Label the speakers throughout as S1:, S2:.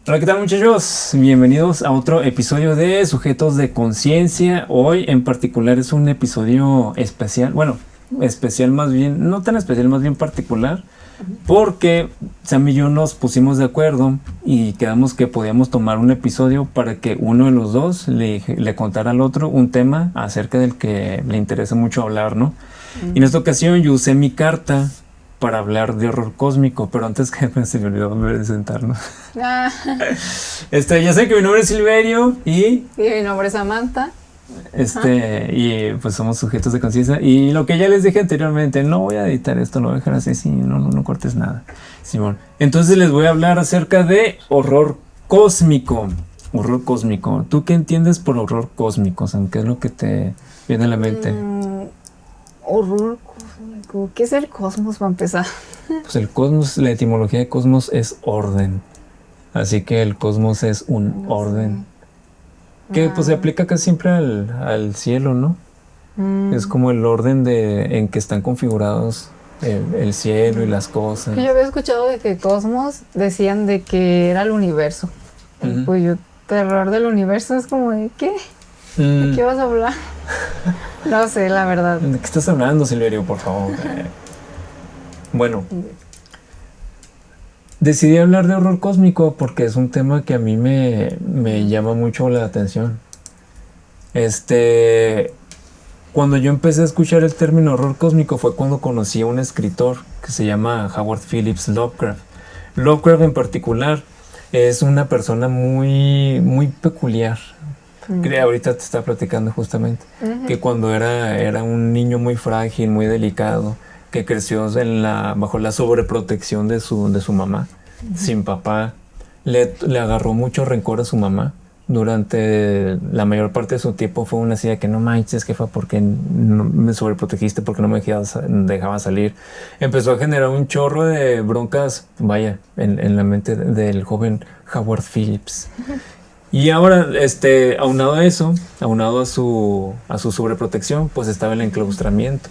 S1: Hola, ¿qué tal, muchachos? Bienvenidos a otro episodio de Sujetos de Conciencia. Hoy en particular es un episodio especial, bueno, especial más bien, no tan especial, más bien particular, porque Sam y yo nos pusimos de acuerdo y quedamos que podíamos tomar un episodio para que uno de los dos le contara al otro un tema acerca del que le interesa mucho hablar, ¿no? Y en esta ocasión yo usé mi carta para hablar de horror cósmico, pero antes que se me olvidó presentarnos.
S2: Ah,
S1: Ya sé que mi nombre es Silverio y
S2: mi nombre es Samantha.
S1: y pues somos sujetos de conciencia. Y lo que ya les dije anteriormente, no voy a editar esto, lo voy a dejar así, sí, no cortes nada, Simón. Entonces les voy a hablar acerca de horror cósmico. Horror cósmico. ¿Tú qué entiendes por horror cósmico, Sam? ¿Qué es lo que te viene a la mente?
S2: Horror cósmico. ¿Qué es el cosmos para empezar?
S1: Pues el cosmos, la etimología de cosmos es orden. Así que el cosmos es un orden. Que pues se aplica casi siempre al cielo, ¿no? Es como el orden en que están configurados el cielo y las cosas.
S2: Yo había escuchado de que cosmos decían de que era el universo. Pues yo, terror del universo es como de ¿qué? ¿De qué vas a hablar? No sé, la verdad.
S1: ¿De qué estás hablando, Silverio, por favor? Bueno, decidí hablar de horror cósmico porque es un tema que a mí me llama mucho la atención. Cuando yo empecé a escuchar el término horror cósmico fue cuando conocí a un escritor que se llama Howard Phillips Lovecraft. Lovecraft en particular es una persona muy, muy peculiar. Que ahorita te estaba platicando justamente que cuando era un niño muy frágil, muy delicado, que creció bajo la sobreprotección de su mamá, sin papá, le agarró mucho rencor a su mamá. Durante la mayor parte de su tiempo fue una así de que no manches, jefa, porque no me sobreprotegiste, porque no me dejaba salir. Empezó a generar un chorro de broncas, vaya, en la mente del joven Howard Phillips. Y ahora, aunado a eso, aunado a su sobreprotección, pues estaba el enclaustramiento.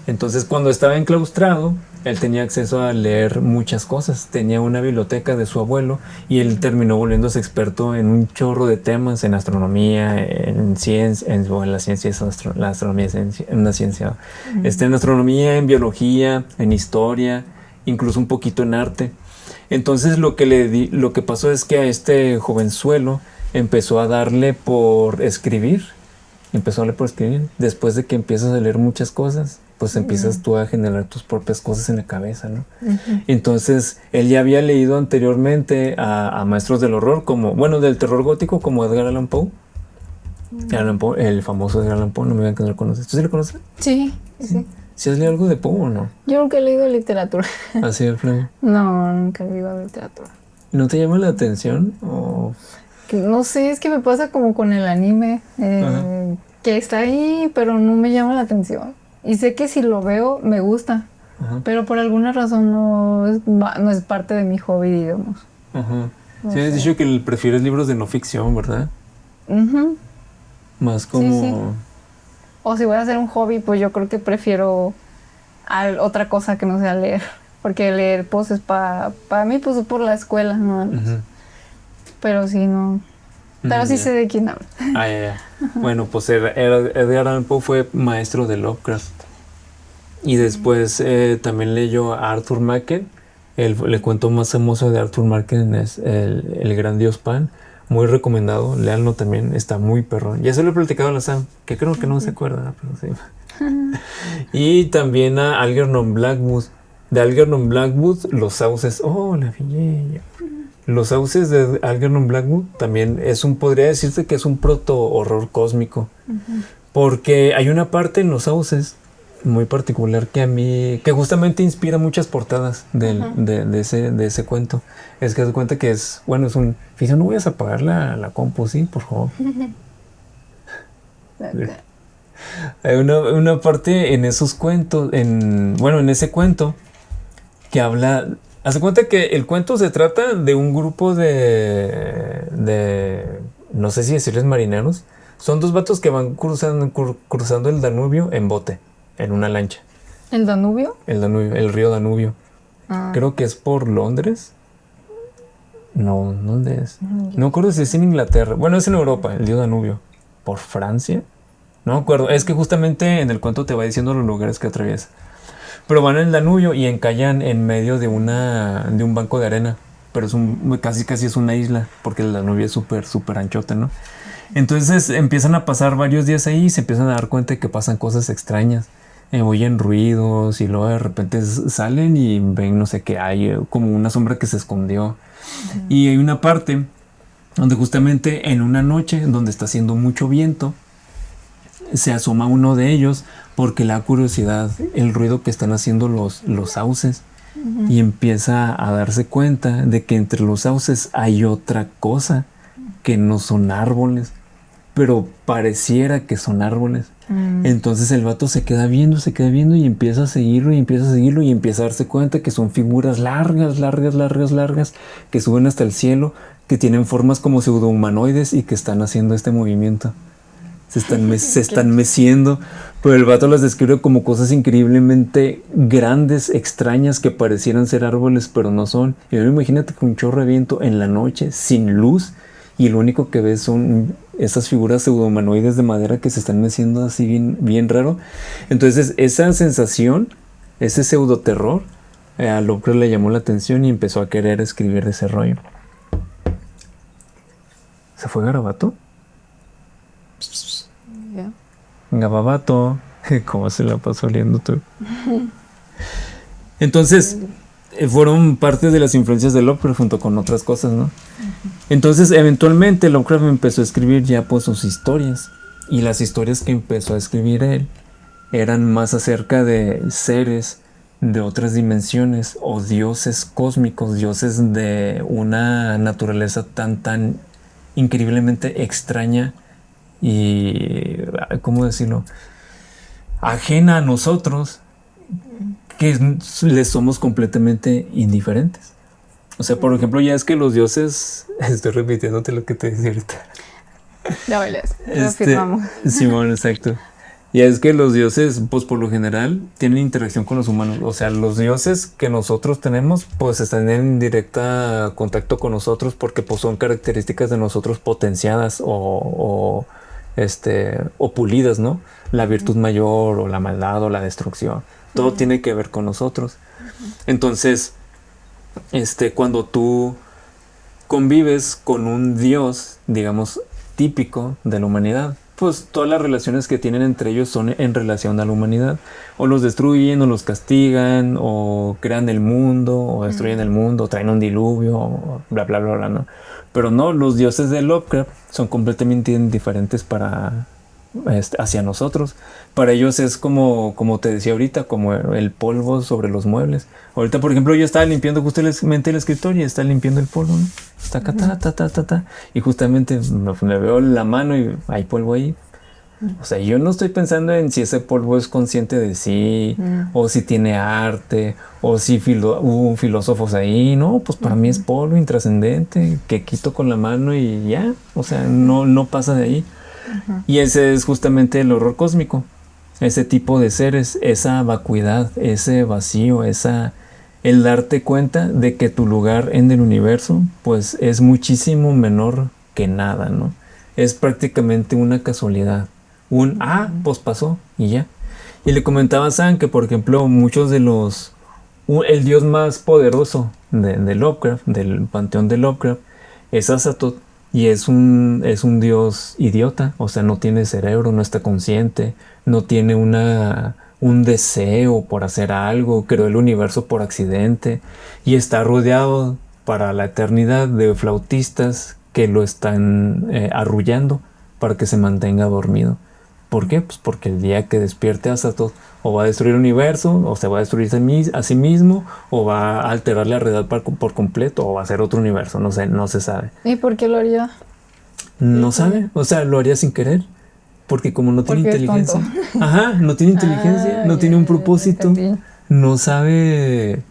S1: Entonces, cuando estaba enclaustrado, él tenía acceso a leer muchas cosas. Tenía una biblioteca de su abuelo y él terminó volviéndose experto en un chorro de temas, en astronomía, en ciencia, en la ciencia es la astronomía es una ciencia, en astronomía, en biología, en historia, incluso un poquito en arte. Entonces, lo que pasó es que a este jovenzuelo empezó a darle por escribir. Después de que empiezas a leer muchas cosas, pues empiezas tú a generar tus propias cosas en la cabeza, ¿no? Entonces, él ya había leído anteriormente a maestros del horror, del terror gótico, como Edgar Allan Poe. Allan Poe, el famoso Edgar Allan Poe, no me digan que no lo conoces. ¿Tú sí lo conoces?
S2: Sí.
S1: ¿Sí has leído algo de Poe o no?
S2: Yo nunca he leído literatura.
S1: ¿Así de plano?
S2: No, nunca he leído literatura.
S1: ¿No te llama la atención?
S2: No sé, es que me pasa como con el anime, que está ahí, pero no me llama la atención. Y sé que si lo veo, me gusta, pero por alguna razón no es parte de mi hobby, digamos.
S1: Sí, has dicho que prefieres libros de no ficción, ¿verdad? Más como...
S2: Sí. O si voy a hacer un hobby, pues yo creo que prefiero otra cosa que no sea leer. Porque leer, pues, es para mí, pues, es por la escuela, ¿no? Pero sí, no. Pero sí sé de quién habla.
S1: Ya. Bueno, pues Edgar Allan Poe fue maestro de Lovecraft. Y después también leyó a Arthur Machen. El cuento más famoso de Arthur Machen es el Gran Dios Pan. Muy recomendado, léanlo también, está muy perrón. Ya se lo he platicado a la Sam, que creo que no se acuerda, pero sí. Y también a Algernon Blackwood. De Algernon Blackwood, Los Sauces. Oh, la pillé. Los Sauces de Algernon Blackwood también podría decirse que es un proto-horror cósmico. Porque hay una parte en Los Sauces muy particular que justamente inspira muchas portadas de ese cuento. Es que se cuenta que fíjate, no vayas a apagar la compu, ¿sí? Por favor. Hay una parte en esos cuentos, en ese cuento, que habla... Haz de cuenta que el cuento se trata de un grupo de no sé si decirles marineros. Son dos vatos que van cruzando el Danubio en bote, en una lancha.
S2: ¿El Danubio?
S1: El río Danubio. Creo que es por Londres. No, ¿dónde es? No me acuerdo si es en Inglaterra. Bueno, es en Europa, el dios Danubio. ¿Por Francia? No me acuerdo. Es que justamente en el cuento te va diciendo los lugares que atraviesa. Pero van en el Danubio y encallan en medio de un banco de arena. Pero casi es una isla, porque el Danubio es súper anchote, ¿no? Entonces empiezan a pasar varios días ahí y se empiezan a dar cuenta de que pasan cosas extrañas. Oyen ruidos y luego de repente salen y ven no sé qué hay, como una sombra que se escondió. Y hay una parte donde justamente en una noche donde está haciendo mucho viento, se asoma uno de ellos porque le da curiosidad el ruido que están haciendo los sauces. Y empieza a darse cuenta de que entre los sauces hay otra cosa que no son árboles, pero pareciera que son árboles. Entonces el vato se queda viendo y empieza a seguirlo y empieza a darse cuenta que son figuras largas que suben hasta el cielo, que tienen formas como pseudohumanoides y que están haciendo este movimiento. Se están meciendo, pero el vato las describe como cosas increíblemente grandes, extrañas, que parecieran ser árboles, pero no son. Y ahora imagínate que un chorro de viento en la noche, sin luz, y lo único que ves son esas figuras pseudohumanoides de madera que se están meciendo así bien raro. Entonces esa sensación, ese pseudoterror, a Lovecraft le llamó la atención y empezó a querer escribir ese rollo. ¿Se fue Garabato?
S2: Yeah.
S1: Gababato, ¿cómo se la pasó oliendo tú? Entonces, fueron parte de las influencias de Lovecraft junto con otras cosas, ¿no? Entonces, eventualmente Lovecraft empezó a escribir ya pues sus historias. Y las historias que empezó a escribir él eran más acerca de seres de otras dimensiones o dioses cósmicos, dioses de una naturaleza tan increíblemente extraña y, ¿cómo decirlo?, ajena a nosotros, que les somos completamente indiferentes. O sea, por ejemplo, ya es que los dioses, estoy repitiéndote lo que te decía ahorita.
S2: Ya bailes, afirmamos.
S1: Simón, exacto. Ya es que los dioses, pues por lo general, tienen interacción con los humanos. O sea, los dioses que nosotros tenemos, pues están en directa contacto con nosotros porque pues son características de nosotros potenciadas o pulidas, ¿no? La virtud mayor o la maldad o la destrucción. Todo tiene que ver con nosotros. Entonces, cuando tú convives con un dios, digamos, típico de la humanidad, pues todas las relaciones que tienen entre ellos son en relación a la humanidad. O los destruyen, o los castigan, o crean el mundo, o destruyen el mundo, o traen un diluvio, o bla, bla, bla, bla, ¿no? Pero no, los dioses de Lovecraft son completamente indiferentes hacia nosotros. Para ellos es como te decía ahorita, como el polvo sobre los muebles. Ahorita, por ejemplo, yo estaba limpiando justamente el escritorio y está limpiando el polvo, ¿no? Está acá, y justamente me veo la mano y hay polvo ahí. O sea, yo no estoy pensando en si ese polvo es consciente de sí, o si tiene arte, o si hubo filósofos ahí. No, pues para mí es polvo intrascendente que quito con la mano y ya. O sea, no pasa de ahí. Y ese es justamente el horror cósmico. Ese tipo de seres, esa vacuidad, ese vacío, el darte cuenta de que tu lugar en el universo pues es muchísimo menor que nada, ¿no? Es prácticamente una casualidad. Pues pasó y ya. Y le comentaba a Sam que, por ejemplo, muchos de el dios más poderoso de Lovecraft, del panteón de Lovecraft, es Azathoth. Y es un dios idiota, o sea, no tiene cerebro, no está consciente, no tiene un deseo por hacer algo, creó el universo por accidente y está rodeado para la eternidad de flautistas que lo están arrullando para que se mantenga dormido. ¿Por qué? Pues porque el día que despierte Azathoth o va a destruir el universo, o se va a destruir a sí mismo, o va a alterar la realidad por completo, o va a ser otro universo, no se sabe.
S2: ¿Y por qué lo haría?
S1: No sabe, o sea, lo haría sin querer. Porque como no tiene inteligencia. No tiene inteligencia, no tiene un propósito, no sabe.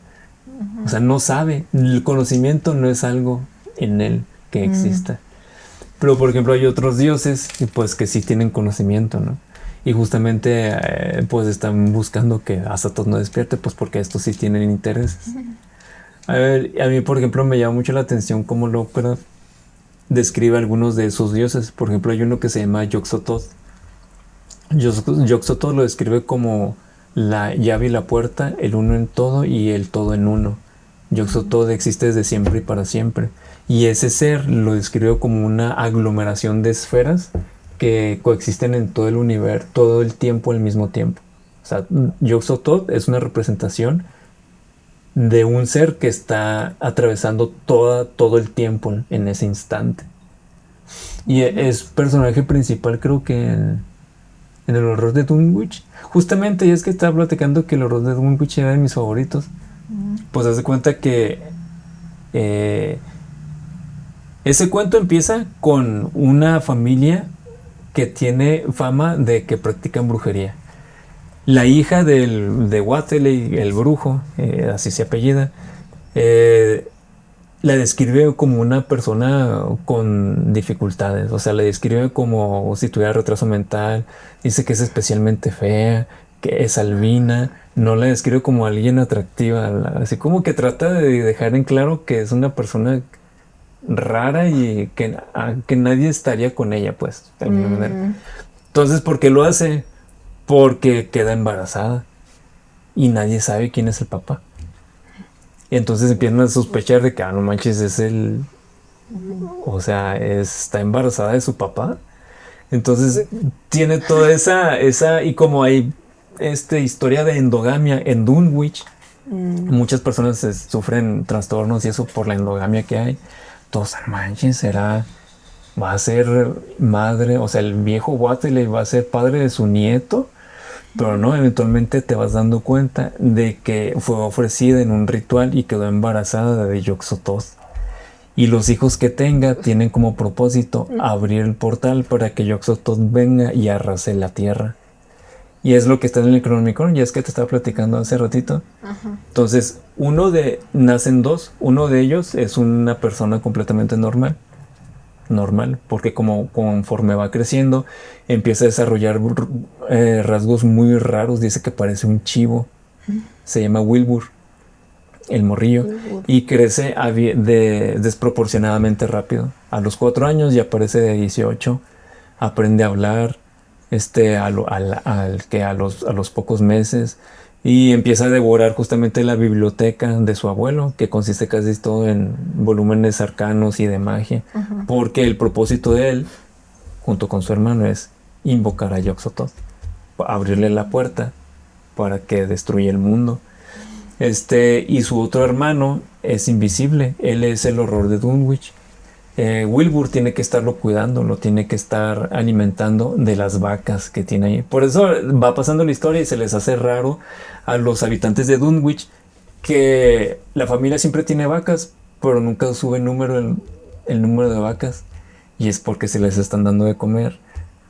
S1: O sea, no sabe. El conocimiento no es algo en él que exista. Pero, por ejemplo, hay otros dioses pues que sí tienen conocimiento, ¿no? Y justamente pues están buscando que Azathoth no despierte, pues porque estos sí tienen intereses. A ver, a mí, por ejemplo, me llama mucho la atención cómo Lovecraft describe algunos de sus dioses. Por ejemplo, hay uno que se llama Yog-Sothoth. Yog-Sothoth lo describe como la llave y la puerta, el uno en todo y el todo en uno. Yog-Sothoth existe desde siempre y para siempre. Y ese ser lo describe como una aglomeración de esferas que coexisten en todo el universo, todo el tiempo al mismo tiempo. O sea, Yog-Sothoth es una representación de un ser que está atravesando todo el tiempo en ese instante. Y es personaje principal, creo que en el horror de Dunwich. Justamente, y es que estaba platicando que el horror de Dunwich era de mis favoritos. Pues haz de cuenta que ese cuento empieza con una familia que tiene fama de que practican brujería. La hija de Wateley, el brujo, así se apellida, la describe como una persona con dificultades. O sea, la describe como si tuviera retraso mental. Dice que es especialmente fea, que es albina. No la describe como alguien atractiva. Así como que trata de dejar en claro que es una persona rara y que nadie estaría con ella, pues, de alguna manera. Entonces, ¿por qué lo hace? Porque queda embarazada y nadie sabe quién es el papá. Y entonces empiezan a sospechar de que, no manches, es el... O sea, está embarazada de su papá. Entonces tiene toda esa y como hay historia de endogamia en Dunwich, muchas personas sufren trastornos y eso por la endogamia que hay. Entonces, manches, va a ser madre, o sea, el viejo Wateley va a ser padre de su nieto. Pero no, eventualmente te vas dando cuenta de que fue ofrecida en un ritual y quedó embarazada de Yog-Sothoth. Y los hijos que tenga tienen como propósito abrir el portal para que Yog-Sothoth venga y arrase la tierra. Y es lo que está en el Necronomicon, ya es que te estaba platicando hace ratito. Ajá. Entonces, nacen dos. Uno de ellos es una persona completamente normal, porque conforme va creciendo empieza a desarrollar rasgos muy raros. Dice que parece un chivo. Se llama Wilbur, el morrillo, y crece desproporcionadamente rápido. A los 4 años ya parece de 18, aprende a hablar a los pocos meses, y empieza a devorar justamente la biblioteca de su abuelo, que consiste casi todo en volúmenes arcanos y de magia. Uh-huh. Porque el propósito de él, junto con su hermano, es invocar a Yog-Sothoth, abrirle la puerta para que destruya el mundo. Y su otro hermano es invisible, él es el horror de Dunwich. Wilbur tiene que estarlo cuidando, lo tiene que estar alimentando de las vacas que tiene ahí. Por eso va pasando la historia y se les hace raro a los habitantes de Dunwich que la familia siempre tiene vacas, pero nunca sube el número de vacas. Y es porque se les están dando de comer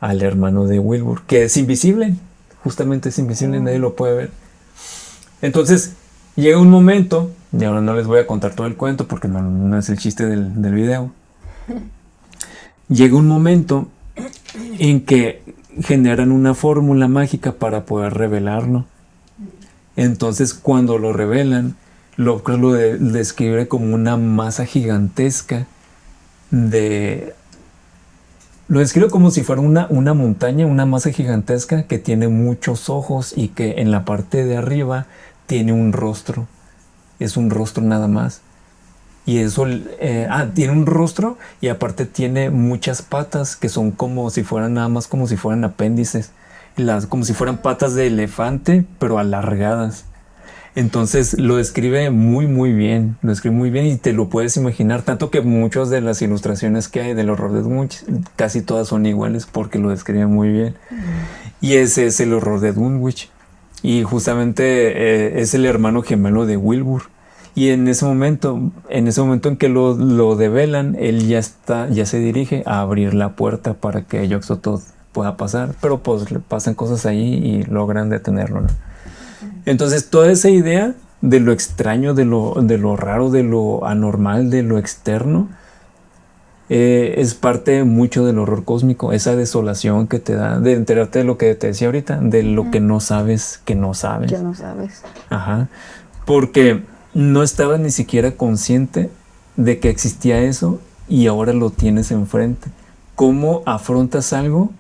S1: al hermano de Wilbur, que es invisible. Justamente es invisible, nadie lo puede ver. Entonces llega un momento, y ahora no les voy a contar todo el cuento porque no es el chiste del video. Llega un momento en que generan una fórmula mágica para poder revelarlo. Entonces, cuando lo revelan, Lovecraft lo describe como una masa gigantesca lo describe como si fuera una montaña, una masa gigantesca que tiene muchos ojos y que en la parte de arriba tiene un rostro. Es un rostro nada más. Y eso, tiene un rostro y aparte tiene muchas patas que son como si fueran apéndices, como si fueran patas de elefante, pero alargadas. Entonces lo describe muy bien, y te lo puedes imaginar, tanto que muchas de las ilustraciones que hay del horror de Dunwich, casi todas son iguales porque lo describe muy bien. Y ese es el horror de Dunwich. Y justamente es el hermano gemelo de Wilbur. Y en ese momento en que lo develan, él ya se dirige a abrir la puerta para que Yog-Sothoth pueda pasar, pero pues le pasan cosas ahí y logran detenerlo, ¿no? Entonces toda esa idea de lo extraño, de lo raro, de lo anormal, de lo externo, es parte mucho del horror cósmico, esa desolación que te da de enterarte de lo que te decía ahorita, de lo que no sabes que no sabes.
S2: Que no sabes.
S1: Ajá, porque no estaba ni siquiera consciente de que existía eso y ahora lo tienes enfrente. ¿Cómo afrontas algo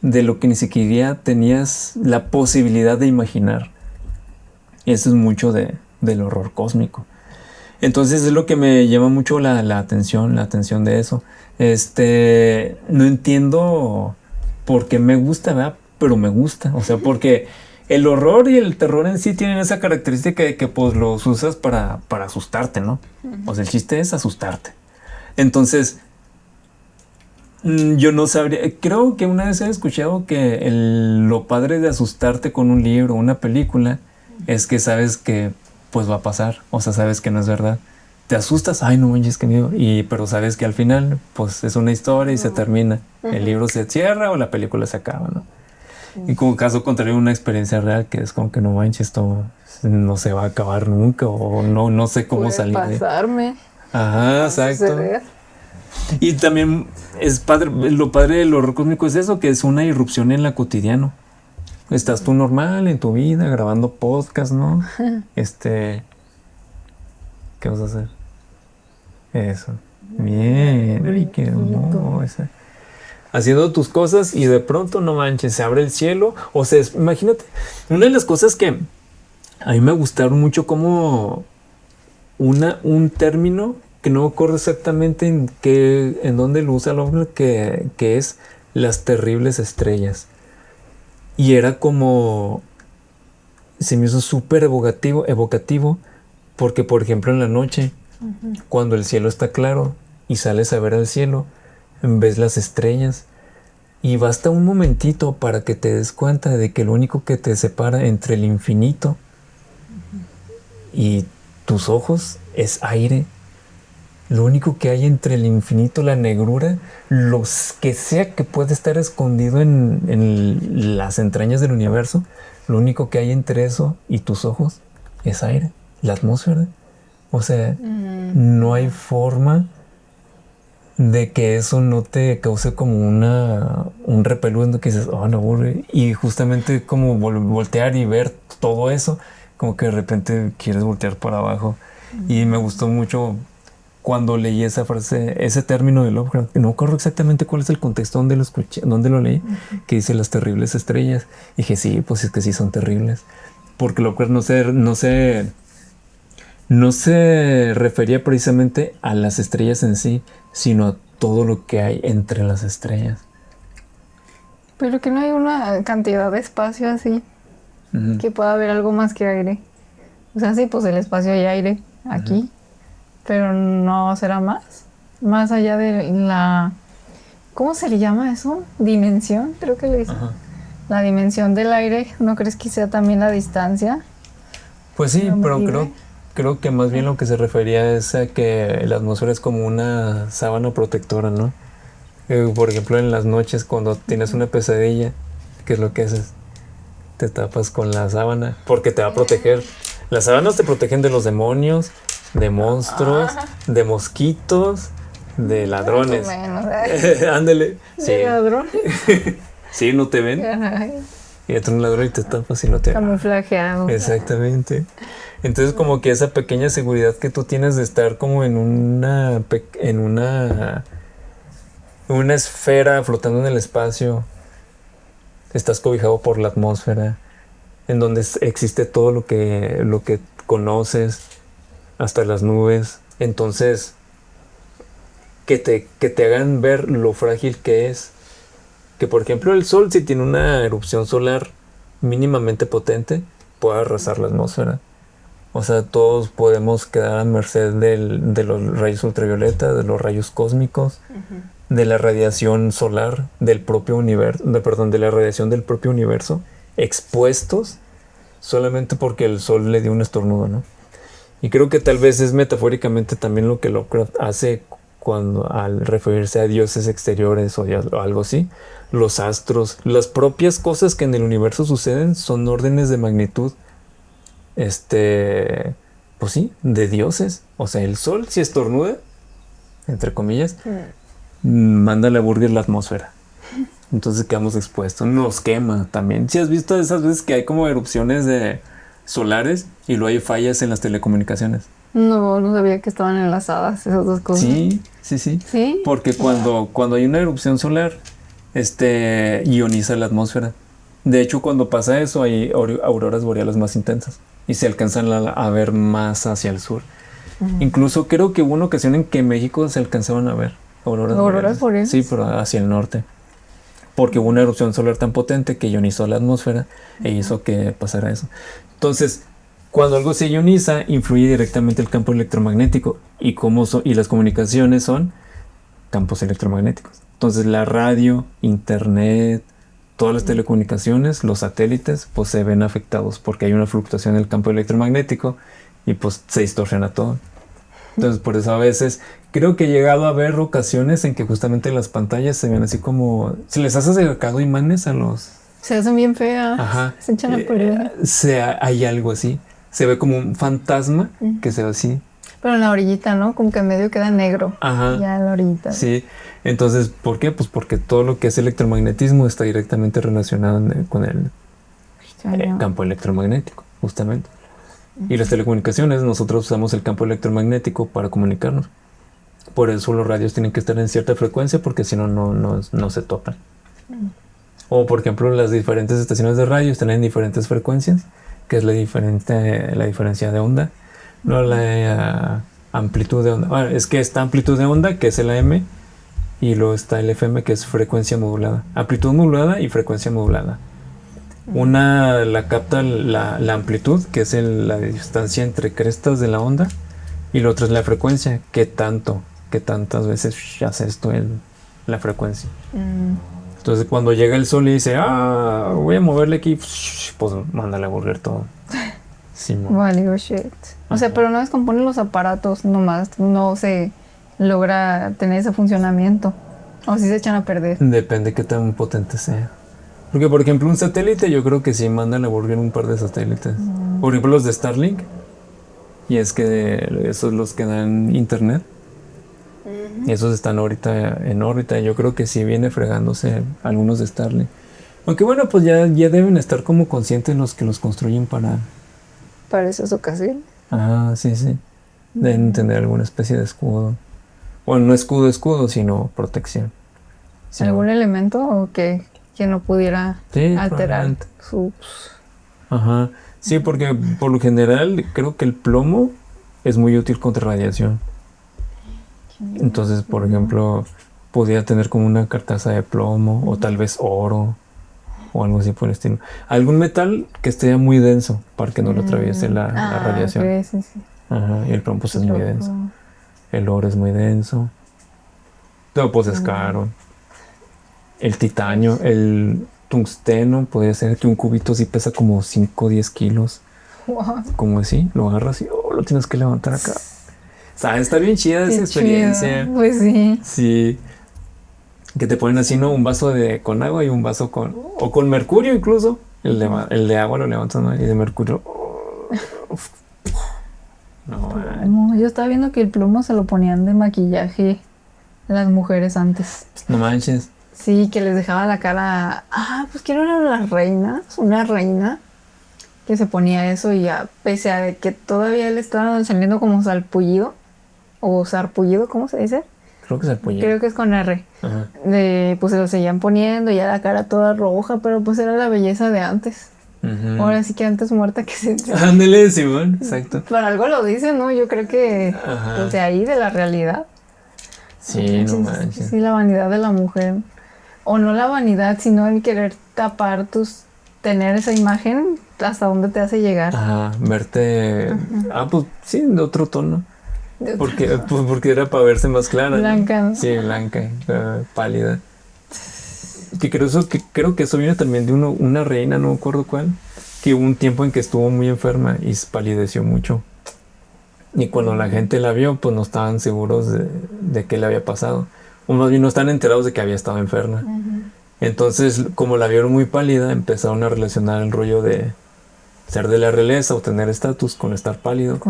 S1: de lo que ni siquiera tenías la posibilidad de imaginar? Eso es mucho del horror cósmico. Entonces es lo que me llama mucho la atención de eso. No entiendo por qué me gusta, ¿verdad? Pero me gusta. O sea, porque el horror y el terror en sí tienen esa característica de que pues los usas para asustarte, ¿no? O sea, el chiste es asustarte. Entonces, yo no sabría, creo que una vez he escuchado que lo padre de asustarte con un libro o una película es que sabes que pues va a pasar, o sea, sabes que no es verdad. Te asustas, ay no manches, qué miedo, pero sabes que al final pues es una historia y se termina. El libro se cierra o la película se acaba, ¿no? Y como caso contrario, una experiencia real que es como que no manches, esto no se va a acabar nunca o no sé cómo
S2: puede
S1: salir.
S2: Pasarme.
S1: Ajá, exacto. Y también es padre, lo padre del horror cósmico es eso, que es una irrupción en la cotidiano. Estás tú normal en tu vida, grabando podcast, ¿no? ¿Qué vas a hacer? Eso. Bien, ay, qué hermoso. Haciendo tus cosas y de pronto, no manches, se abre el cielo. O sea, imagínate, una de las cosas que a mí me gustaron mucho como un término que no ocurre exactamente en dónde lo usa Lovecraft, que es las terribles estrellas. Y era como, se me hizo súper evocativo, porque por ejemplo en la noche, cuando el cielo está claro y sales a ver al cielo, ves las estrellas y basta un momentito para que te des cuenta de que lo único que te separa entre el infinito y tus ojos es aire. Lo único que hay entre el infinito, la negrura, los que sea que puede estar escondido en las entrañas del universo, lo único que hay entre eso y tus ojos es aire, la atmósfera. O sea, no hay forma de que eso no te cause como un repelús que dices, oh, no, y justamente como voltear y ver todo eso, como que de repente quieres voltear para abajo. Y me gustó mucho cuando leí esa frase, ese término de Lovecraft, no recuerdo exactamente cuál es el contexto donde lo escuché, donde lo leí, que dice las terribles estrellas. Y dije, sí, pues es que sí son terribles. Porque Lovecraft no se refería precisamente a las estrellas en sí, sino a todo lo que hay entre las estrellas.
S2: Pero que no hay una cantidad de espacio así, que pueda haber algo más que aire. O sea, sí, pues el espacio hay aire aquí, pero no será más allá de la, ¿cómo se le llama eso? Dimensión, creo que le dicen. La dimensión del aire, ¿no crees que sea también la distancia?
S1: Pues sí, pero creo que más bien lo que se refería es a que la atmósfera es como una sábana protectora, ¿no? Por ejemplo, en las noches cuando tienes una pesadilla, ¿qué es lo que haces? Te tapas con la sábana porque te va a proteger. Las sábanas te protegen de los demonios, de monstruos, de mosquitos, de ladrones. Ándale.
S2: Sí. ¿De ladrones?
S1: Sí, no te ven. Y entra un ladrón y te tapas y no te ven.
S2: Camuflajeado.
S1: Exactamente. Entonces como que esa pequeña seguridad que tú tienes de estar como en una esfera flotando en el espacio, estás cobijado por la atmósfera, en donde existe todo lo que conoces, hasta las nubes. Entonces, que te hagan ver lo frágil que es. Que por ejemplo el sol, si tiene una erupción solar mínimamente potente, puede arrasar la atmósfera. O sea, todos podemos quedar a merced de los rayos ultravioleta, de los rayos cósmicos, de la radiación solar del propio universo, de la radiación del propio universo, expuestos solamente porque el sol le dio un estornudo, ¿no? Y creo que tal vez es metafóricamente también lo que Lovecraft hace cuando al referirse a dioses exteriores o algo así. Los astros, las propias cosas que en el universo suceden son órdenes de magnitud, pues sí, de dioses. O sea, el sol, si estornuda, entre comillas, manda a la burger la atmósfera. Entonces quedamos expuestos. Nos quema también. Si has visto esas veces que hay como erupciones solares y luego hay fallas en las telecomunicaciones.
S2: No, no sabía que estaban enlazadas esas dos cosas.
S1: Sí.
S2: ¿Sí?
S1: Porque cuando hay una erupción solar, ioniza la atmósfera. De hecho, cuando pasa eso, hay auroras boreales más intensas y se alcanzan a ver más hacia el sur. Incluso creo que hubo una ocasión en que en México se alcanzaban a ver auroras boreales. Sí, pero hacia el norte. Porque hubo una erupción solar tan potente que ionizó la atmósfera e hizo que pasara eso. Entonces, cuando algo se ioniza, influye directamente el campo electromagnético. Y las comunicaciones son campos electromagnéticos. Entonces, la radio, internet, todas las telecomunicaciones, los satélites, pues se ven afectados porque hay una fluctuación en el campo electromagnético y pues se distorsiona todo. Entonces, por eso a veces creo que he llegado a ver ocasiones en que justamente las pantallas se ven así como... Se les has acercado imanes a los...
S2: Se hacen bien feas.
S1: Ajá.
S2: Se echan a perder.
S1: Hay algo así. Se ve como un fantasma que se ve así.
S2: Pero en la orillita, ¿no? Como que en medio queda negro.
S1: Ajá.
S2: Ya en la orillita.
S1: Sí. Entonces, ¿por qué? Pues porque todo lo que es electromagnetismo está directamente relacionado con el campo electromagnético, justamente. Y las telecomunicaciones, nosotros usamos el campo electromagnético para comunicarnos. Por eso los radios tienen que estar en cierta frecuencia porque si no, no se topan. O por ejemplo, las diferentes estaciones de radio están en diferentes frecuencias, que es la diferencia de onda, no la amplitud de onda. Bueno, es que está amplitud de onda, que es el AM, y luego está el FM, que es frecuencia modulada. Amplitud modulada y frecuencia modulada. Una la capta la amplitud, que es la distancia entre crestas de la onda, y la otra es la frecuencia, qué tantas veces hace esto la frecuencia. Entonces cuando llega el sol y dice, voy a moverle aquí, pues mándale a volver todo. Sí,
S2: vale, shit. O sea, pero no descomponen los aparatos nomás, no se logra tener ese funcionamiento. O si se echan a perder.
S1: Depende qué tan potente sea. Porque, por ejemplo, un satélite, yo creo que sí mandan a volver un par de satélites. Por ejemplo, los de Starlink. Y es que esos los que dan internet. Esos están ahorita en órbita. Yo creo que sí viene fregándose algunos de Starlink. Aunque bueno, pues ya deben estar como conscientes los que los construyen para
S2: esas ocasiones.
S1: Sí. Deben tener alguna especie de escudo. Bueno, no escudo, sino protección. Sí,
S2: ¿algún elemento o que no pudiera alterar sus...
S1: Ajá. Sí, porque por lo general creo que el plomo es muy útil contra radiación. Entonces, por ejemplo, podría tener como una carcasa de plomo o tal vez oro o algo así por el estilo. Algún metal que esté muy denso para que no lo atraviese la radiación.
S2: Okay, sí.
S1: Ajá, y el plomo pues es muy denso. El oro es muy denso. Todo pues es caro. El titanio, el tungsteno, podría ser que un cubito sí pesa como 5 o 10 kilos. Wow. Como así, lo agarras y lo tienes que levantar acá. O sea, está bien chida esa experiencia.
S2: Chido. Pues sí.
S1: Sí. Que te ponen así, ¿no? Un vaso con agua y un vaso o con mercurio incluso. El de agua lo levantas, ¿no? Y de mercurio.
S2: No, yo estaba viendo que el plomo se lo ponían de maquillaje las mujeres antes.
S1: No manches.
S2: Sí, que les dejaba la cara. Pues quiero una reina que se ponía eso y ya, pese a que todavía le estaba saliendo como salpullido o sarpullido, ¿cómo se dice?
S1: Creo que sarpullido.
S2: Creo que es con R.
S1: Ajá.
S2: Pues se lo seguían poniendo ya la cara toda roja, pero pues era la belleza de antes. Uh-huh. Ahora sí que antes muerta que se...
S1: Ándale, Simón, exacto.
S2: Por algo lo dicen, ¿no? Yo creo que pues, de ahí, de la realidad.
S1: Sí, no manches.
S2: Sí, la vanidad de la mujer. O no la vanidad, sino el querer tapar tener esa imagen hasta dónde te hace llegar.
S1: Verte... pues sí, de otro tono. Porque era para verse más clara.
S2: Blanca, ¿no?
S1: Sí, blanca, pálida. Que creo que eso viene también de una reina, no me acuerdo cuál, que hubo un tiempo en que estuvo muy enferma y palideció mucho. Y cuando la gente la vio, pues no estaban seguros de qué le había pasado. O más bien no están enterados de que había estado enferma. Entonces, como la vieron muy pálida, empezaron a relacionar el rollo de ser de la realeza o tener estatus con estar pálido.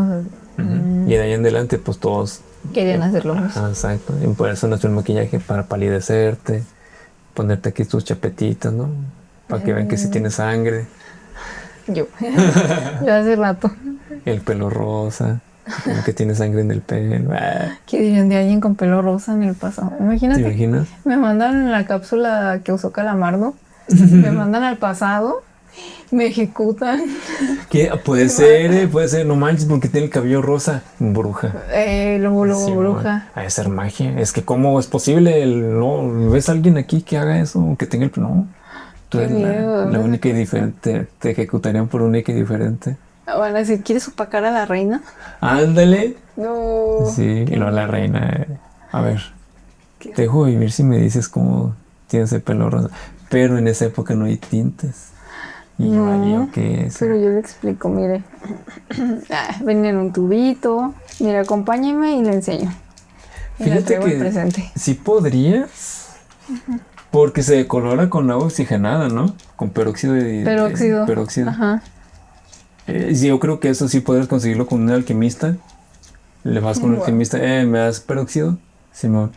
S1: Y de ahí en adelante, pues todos
S2: querían hacerlo.
S1: Exacto. Y por eso nació el maquillaje, para palidecerte, ponerte aquí tus chapetitas, ¿no? Para que vean que sí tienes sangre.
S2: Yo hace rato.
S1: El pelo rosa. Como que tiene sangre en el pelo.
S2: ¿Qué dirían de alguien con pelo rosa en el pasado? Imagínate.
S1: ¿Te imaginas?
S2: Me mandan en la cápsula que usó Calamardo. Me mandan al pasado. Me ejecutan.
S1: ¿Qué? Puede ser, no manches, porque tiene el cabello rosa. Bruja.
S2: Luego
S1: Sí,
S2: bruja.
S1: a ser magia. Es que, ¿cómo es posible? ¿No ves a alguien aquí que haga eso? Que tenga el. No. Tú eres la única y diferente. Te ejecutarían por única y diferente.
S2: Van a decir, ¿quieres opacar a la reina?
S1: Ándale.
S2: No.
S1: Sí, y luego la reina. A ver, te dejo vivir si me dices cómo tienes el pelo rosa. Pero en esa época no hay tintes. Y
S2: No,
S1: ¿qué es?
S2: pero yo le explico, mire. Ven en un tubito. Mire, acompáñeme y le enseño. Y le
S1: Fíjate
S2: traigo el
S1: que
S2: presente.
S1: sí podrías, porque se decolora con agua oxigenada, ¿no? Con peróxido de peróxido.
S2: Ajá.
S1: Sí, yo creo que eso sí podrías conseguirlo con un alquimista. Le vas con un alquimista, ¿me das peróxido? Simón.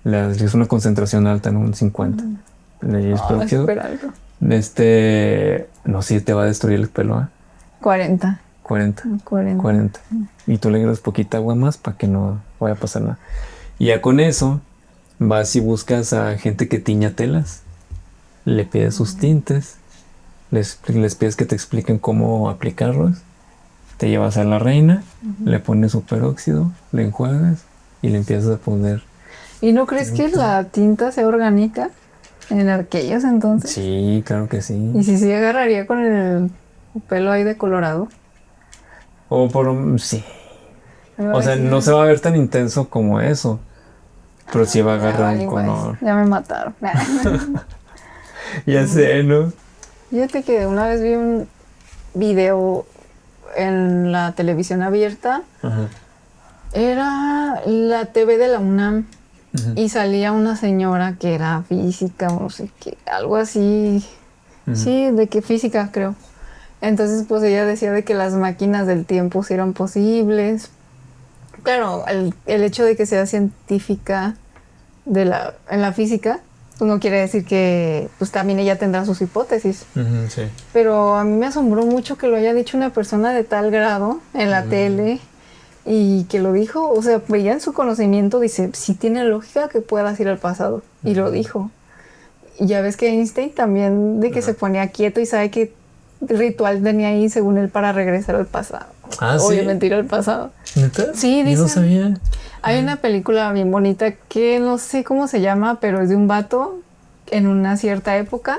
S1: Le das una concentración alta, en un 50. Le das peróxido.
S2: Esperarlo.
S1: No, sí, te va a destruir el pelo, ¿eh?
S2: 40.
S1: 40. Y tú le agregas poquita agua más para que no vaya a pasar nada. Y ya con eso, vas y buscas a gente que tiña telas. Le pides sus tintes. Les pides que te expliquen cómo aplicarlos. Te llevas a la reina, le pones su peróxido, le enjuagas y le empiezas a poner.
S2: ¿Y no crees que la tinta sea orgánica en aquellos entonces?
S1: Sí, claro que sí.
S2: ¿Y si se agarraría con el pelo ahí decolorado?
S1: Sí. O sea, no se va a ver tan intenso como eso. Pero sí va a agarrar un color.
S2: Ya me mataron.
S1: Ya sé, ¿no?
S2: Fíjate que una vez vi un video en la televisión abierta.
S1: Ajá.
S2: Era la TV de la UNAM. Y salía una señora que era física, o no sé qué, algo así. Sí, de que física, creo. Entonces, pues ella decía de que las máquinas del tiempo sí eran posibles. Claro, el hecho de que sea científica en la física, pues no quiere decir que pues también ella tendrá sus hipótesis.
S1: Sí.
S2: Pero a mí me asombró mucho que lo haya dicho una persona de tal grado en la tele. Y que lo dijo, o sea, veía en su conocimiento, dice, sí tiene lógica que puedas ir al pasado. Y lo dijo. Y ya ves que Einstein también, de que se ponía quieto y sabe qué ritual tenía ahí, según él, para regresar al pasado. Obviamente ir al pasado.
S1: ¿Neta?
S2: Sí, dice.
S1: Yo no sabía.
S2: Hay una película bien bonita que no sé cómo se llama, pero es de un vato en una cierta época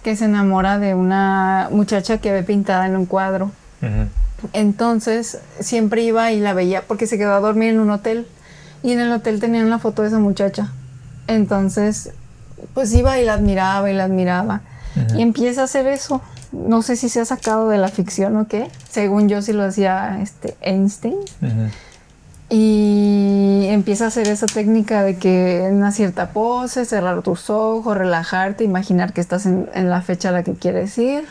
S2: que se enamora de una muchacha que ve pintada en un cuadro. Entonces siempre iba y la veía porque se quedó a dormir en un hotel y en el hotel tenían una foto de esa muchacha. Entonces pues iba y la admiraba y empieza a hacer eso. No sé si se ha sacado de la ficción o qué. Según yo sí lo hacía Einstein. Y empieza a hacer esa técnica de que en una cierta pose, cerrar tus ojos, relajarte, imaginar que estás en la fecha a la que quieres ir.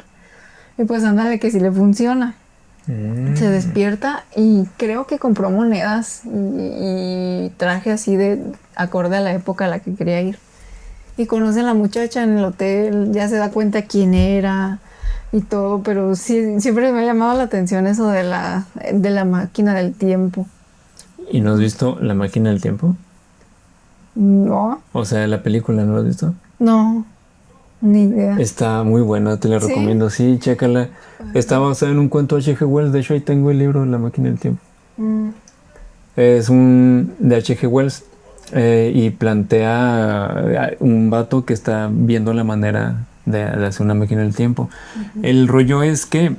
S2: Y pues ándale que sí le funciona. Se despierta y creo que compró monedas y traje así de acorde a la época a la que quería ir. Y conoce a la muchacha en el hotel, ya se da cuenta quién era y todo, pero sí, siempre me ha llamado la atención eso de la máquina del tiempo.
S1: ¿Y no has visto La máquina del tiempo?
S2: No.
S1: O sea, la película, ¿no la has visto?
S2: No. Ni idea.
S1: Está muy buena, te la recomiendo. Sí, chécala. Está basada en un cuento de H.G. Wells. De hecho, ahí tengo el libro de La máquina del tiempo. Es de H.G. Wells y plantea un vato que está viendo la manera de hacer una máquina del tiempo. El rollo es que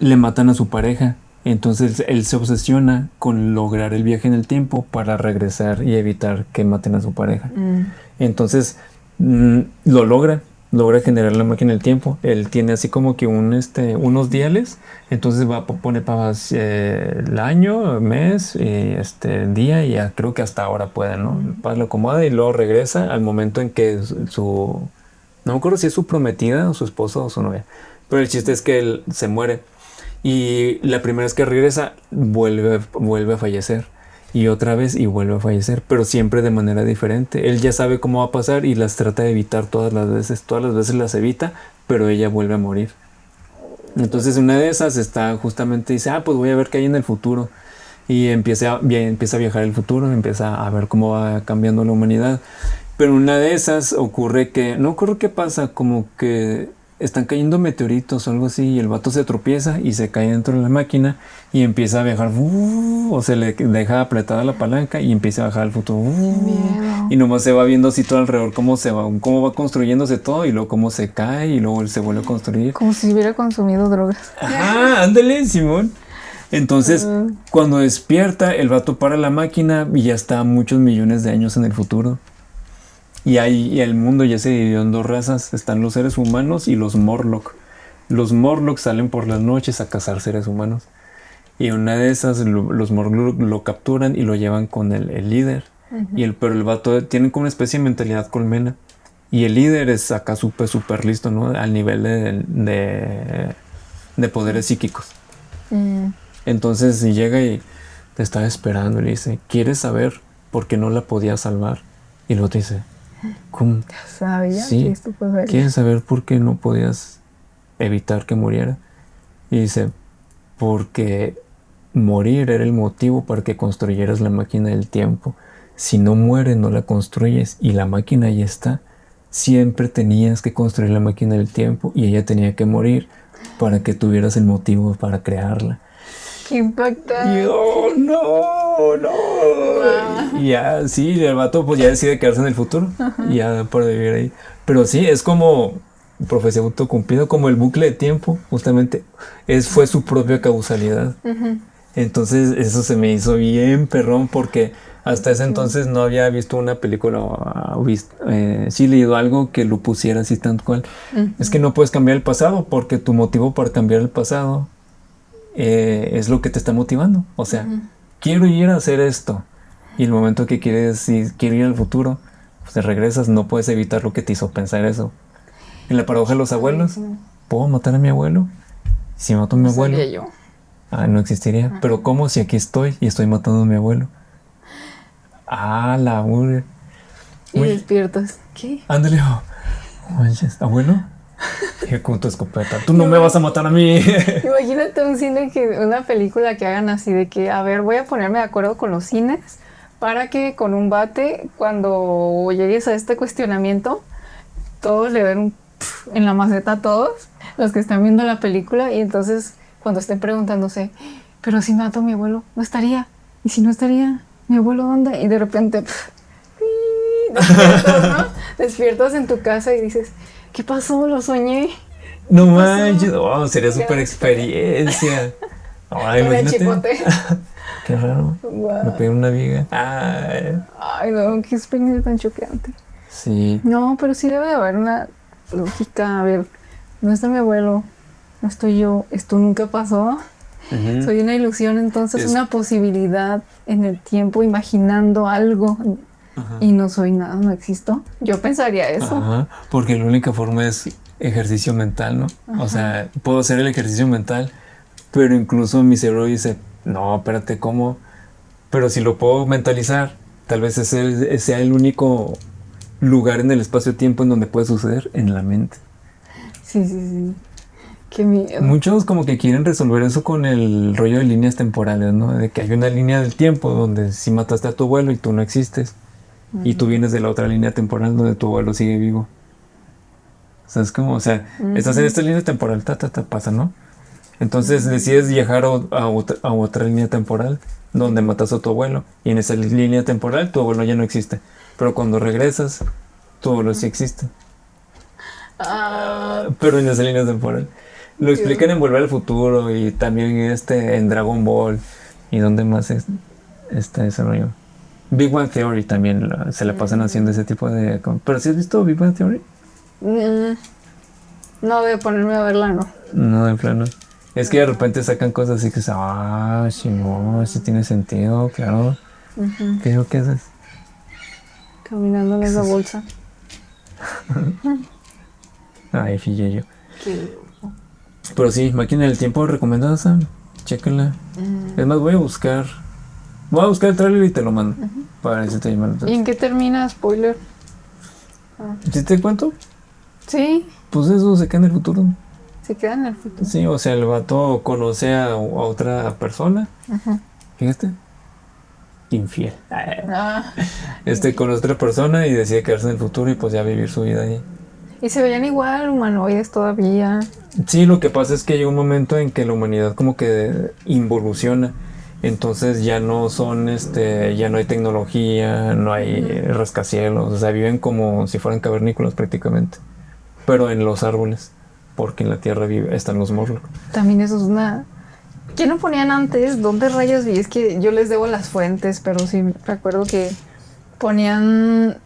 S1: le matan a su pareja. Entonces él se obsesiona con lograr el viaje en el tiempo para regresar y evitar que maten a su pareja. Entonces lo logra generar la máquina del tiempo. Él tiene así como que unos diales. Entonces pone para el año, mes, día y ya creo que hasta ahora puede, ¿no? Lo acomoda y luego regresa al momento en que no me acuerdo si es su prometida o su esposa o su novia. Pero el chiste es que él se muere. Y la primera vez que regresa vuelve a fallecer. Y otra vez y vuelve a fallecer, pero siempre de manera diferente. Él ya sabe cómo va a pasar y las trata de evitar todas las veces las evita, pero ella vuelve a morir. Entonces una de esas está justamente, dice, pues voy a ver qué hay en el futuro. Y empieza a viajar el futuro, empieza a ver cómo va cambiando la humanidad. Pero una de esas ocurre que, no ocurre qué pasa, como que están cayendo meteoritos o algo así, y el vato se tropieza y se cae dentro de la máquina y empieza a viajar, o se le deja apretada la palanca y empieza a bajar al futuro. Y nomás se va viendo así todo alrededor cómo va construyéndose todo, y luego cómo se cae y luego se vuelve a construir.
S2: Como si hubiera consumido drogas.
S1: Ajá, ándale, Simón. Entonces, cuando despierta, el vato para la máquina y ya está muchos millones de años en el futuro. Y el mundo ya se dividió en dos razas. Están los seres humanos y los Morlock. Los Morlock salen por las noches a cazar seres humanos. Y una de esas, los Morlock lo capturan y lo llevan con el líder. Pero el vato tiene como una especie de mentalidad colmena. Y el líder es acá súper listo, ¿no? Al nivel de poderes psíquicos. Entonces si llega y te está esperando y le dice, ¿quieres saber por qué no la podía salvar? Y luego te dice, ¿cómo?
S2: ¿Sabía?
S1: Sí, ¿quieres saber por qué no podías evitar que muriera? Y dice, porque morir era el motivo para que construyeras la máquina del tiempo. Si no muere, no la construyes y la máquina ya está. Siempre tenías que construir la máquina del tiempo y ella tenía que morir para que tuvieras el motivo para crearla.
S2: ¡Qué impactante!
S1: Y no. Y ya, sí, el vato pues ya decide quedarse en el futuro. Y ya para vivir ahí. Pero sí, es como profecía autocumplida, como el bucle de tiempo, justamente. Fue su propia causalidad. Entonces eso se me hizo bien perrón, porque hasta ese entonces no había visto una película o sí leído algo que lo pusiera así tal cual. Es que no puedes cambiar el pasado, porque tu motivo para cambiar el pasado es lo que te está motivando. O sea, quiero ir a hacer esto, y el momento que quiero ir al futuro, pues te regresas, no puedes evitar lo que te hizo pensar eso. En la paradoja de los abuelos, ¿puedo matar a mi abuelo? Si mato a mi abuelo, no existiría. Pero ¿cómo si aquí estoy y estoy matando a mi abuelo? La burger.
S2: Y despiertas. ¿Qué?
S1: Ándale, manches, ¿abuelo? Con tu escopeta. Tú no me vas a matar a mí.
S2: Imagínate una película que hagan así de que, a ver, voy a ponerme de acuerdo con los cines para que con un bate, cuando llegues a este cuestionamiento, todos le den un en la maceta a todos los que están viendo la película, y entonces cuando estén preguntándose, pero si mato a mi abuelo, no estaría. Y si no estaría, ¿mi abuelo dónde? Y de repente despiertas, ¿no? Despiertas en tu casa y dices, ¿qué pasó? Lo soñé.
S1: No manches, sería súper experiencia.
S2: Con el chipote.
S1: Qué raro.
S2: Wow.
S1: Me pegué una viga.
S2: Ay, no, qué experiencia tan choqueante.
S1: Sí.
S2: No, pero sí debe de haber una lógica. A ver, no está mi abuelo, no estoy yo, esto nunca pasó. Soy una ilusión, entonces una posibilidad en el tiempo, imaginando algo. Y no soy nada, no existo. Yo pensaría eso.
S1: Porque la única forma es ejercicio mental, ¿no? O sea, puedo hacer el ejercicio mental, pero incluso mi cerebro dice, no, espérate, ¿cómo? Pero si lo puedo mentalizar, tal vez ese sea el único lugar en el espacio-tiempo en donde puede suceder, en la mente.
S2: Sí. Qué miedo.
S1: Muchos como que quieren resolver eso con el rollo de líneas temporales, ¿no? De que hay una línea del tiempo donde si mataste a tu abuelo y tú no existes, y tú vienes de la otra línea temporal donde tu abuelo sigue vivo. ¿Sabes cómo? O sea, estás en esta línea temporal, pasa, ¿no? Entonces decides viajar a otra línea temporal donde matas a tu abuelo, y en esa línea temporal tu abuelo ya no existe. Pero cuando regresas, tu abuelo sí existe. Pero en esa línea temporal. Lo explican en Volver al Futuro, y también en Dragon Ball. ¿Y dónde más está ese rollo? Big Bang Theory también se la pasan haciendo ese tipo de... ¿Pero si has visto Big Bang Theory?
S2: No, de ponerme a verla, no.
S1: No, de plano. Es que de repente sacan cosas así que sí, no, sí tiene sentido, claro. ¿Qué haces?
S2: Caminando en esa bolsa.
S1: Ay, fíjate yo. Pero sí, Máquina del Tiempo recomendada, Sam. Chécala. Es más, voy a buscar el trailer y te lo mando. Para ver si te llaman.
S2: ¿Y en qué termina? Spoiler.
S1: ¿Sí te cuento?
S2: Sí.
S1: Pues eso se queda en el futuro.
S2: Se queda en el futuro.
S1: Sí, o sea, el vato conoce a otra persona.
S2: Ajá.
S1: Fíjate. Infiel.
S2: Ah,
S1: Con otra persona y decide quedarse en el futuro y pues ya vivir su vida ahí.
S2: y se veían igual, humanoides todavía.
S1: Sí, lo que pasa es que llega un momento en que la humanidad como que involuciona. Entonces ya no son, ya no hay tecnología, no hay rascacielos, o sea, viven como si fueran cavernícolas prácticamente, pero en los árboles, porque en la tierra están los Morlock.
S2: También eso es una... ¿Qué no ponían antes? ¿Dónde rayos vi? Es que yo les debo las fuentes, pero sí recuerdo que ponían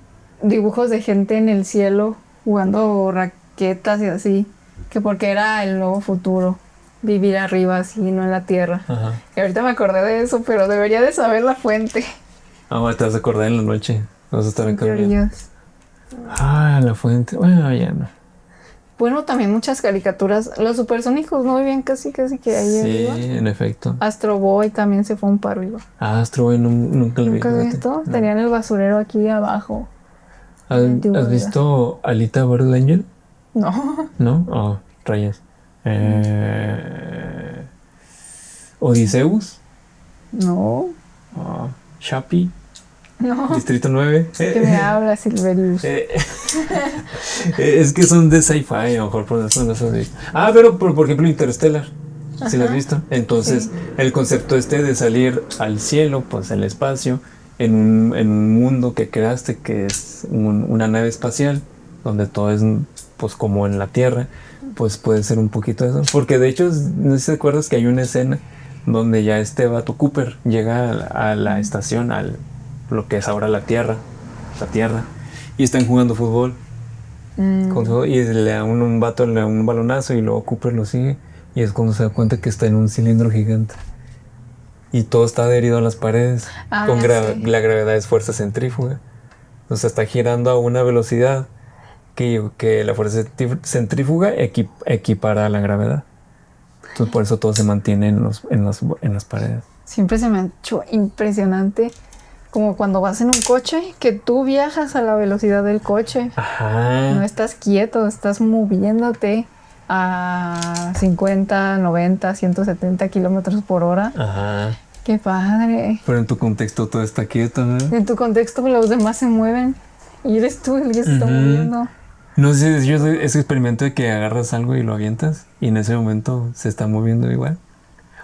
S2: dibujos de gente en el cielo jugando raquetas y así, que porque era el nuevo futuro, vivir arriba así, no en la tierra.
S1: Ajá.
S2: Y ahorita me acordé de eso, pero debería de saber la fuente.
S1: Ahora te vas a acordar en la noche, vas a estar en camino.
S2: Teorías.
S1: Ah, la fuente, bueno, ya no.
S2: Bueno, también muchas caricaturas. Los supersónicos no vivían casi que ahí
S1: Sí,
S2: arriba.
S1: en efecto.
S2: Astro Boy también se fue un par arriba.
S1: Astro Boy nunca lo vi.
S2: ¿Nunca has
S1: fíjate.
S2: visto?
S1: No.
S2: Tenían el basurero aquí abajo.
S1: ¿Has visto Alita Battle Angel?
S2: No.
S1: ¿No? Oh, rayas. Odisseus.
S2: No.
S1: Oh, Chappie.
S2: No.
S1: Distrito 9.
S2: ¿Qué me habla, Silverius?
S1: Es que son de sci-fi, a lo mejor por eso no las vi. Ah, pero por ejemplo Interstellar. ¿Sí la has visto? Entonces,
S2: Sí.
S1: el concepto de salir al cielo, pues el espacio, en un mundo que creaste, que es una nave espacial, donde todo es pues como en la Tierra, pues puede ser un poquito eso. Porque de hecho, no sé si te acuerdas que hay una escena donde ya vato Cooper llega a la estación, lo que es ahora la Tierra, y están jugando fútbol. Y le da un vato, le da un balonazo y luego Cooper lo sigue y es cuando se da cuenta que está en un cilindro gigante y todo está adherido a las paredes. Con
S2: Sí.
S1: la gravedad es fuerza centrífuga, o sea, está girando a una velocidad que la fuerza centrífuga equipara a la gravedad. Entonces por eso todo se mantiene en las paredes.
S2: Siempre se me ha hecho impresionante como cuando vas en un coche, que tú viajas a la velocidad del coche.
S1: Ajá.
S2: No estás quieto, estás moviéndote a 50, 90, 170 kilómetros por hora.
S1: Ajá.
S2: ¡Qué padre!
S1: Pero en tu contexto todo está quieto, ¿no?
S2: En tu contexto los demás se mueven y eres tú el que se está moviendo.
S1: No sé, yo soy ese experimento de que agarras algo y lo avientas y en ese momento se está moviendo igual.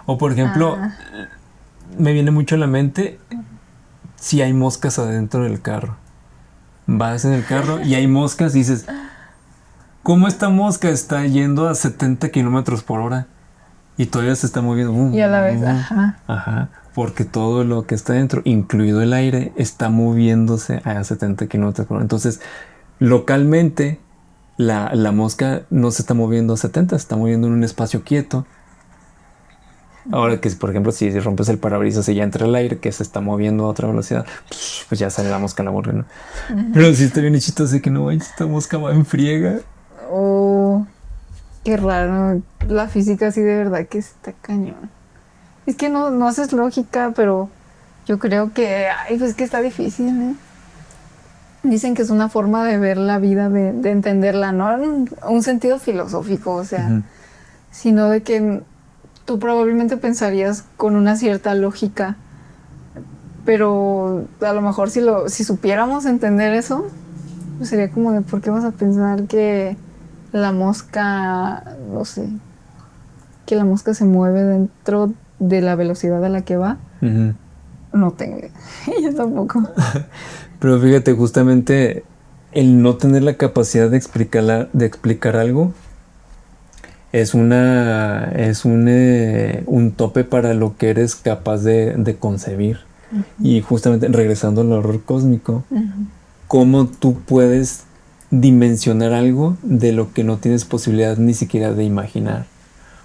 S1: O por ejemplo, me viene mucho a la mente si hay moscas adentro del carro. Vas en el carro y hay moscas y dices, ¿cómo esta mosca está yendo a 70 kilómetros por hora? Y todavía se está moviendo.
S2: Y a la vez, ajá.
S1: Porque todo lo que está dentro, incluido el aire, está moviéndose a 70 kilómetros por hora. Entonces, localmente, la mosca no se está moviendo a 70, se está moviendo en un espacio quieto. Ahora que, por ejemplo, si rompes el parabrisas y ya entra el aire que se está moviendo a otra velocidad, pues ya sale la mosca a la borda, ¿no? Pero sí está bien hechito, sé que no, esta mosca va en friega.
S2: Oh, qué raro. La física sí de verdad que está cañón. Es que no haces lógica, pero yo creo que, pues que está difícil, ¿eh? Dicen que es una forma de ver la vida, de entenderla, no en un sentido filosófico, o sea, sino de que tú probablemente pensarías con una cierta lógica, pero a lo mejor si supiéramos entender eso, pues sería como de por qué vas a pensar que la mosca, no sé, que la mosca se mueve dentro de la velocidad a la que va. No tengo idea. Yo tampoco.
S1: Pero fíjate, justamente el no tener la capacidad de explicar algo es un tope para lo que eres capaz de concebir. Y justamente regresando al horror cósmico, cómo tú puedes dimensionar algo de lo que no tienes posibilidad ni siquiera de imaginar.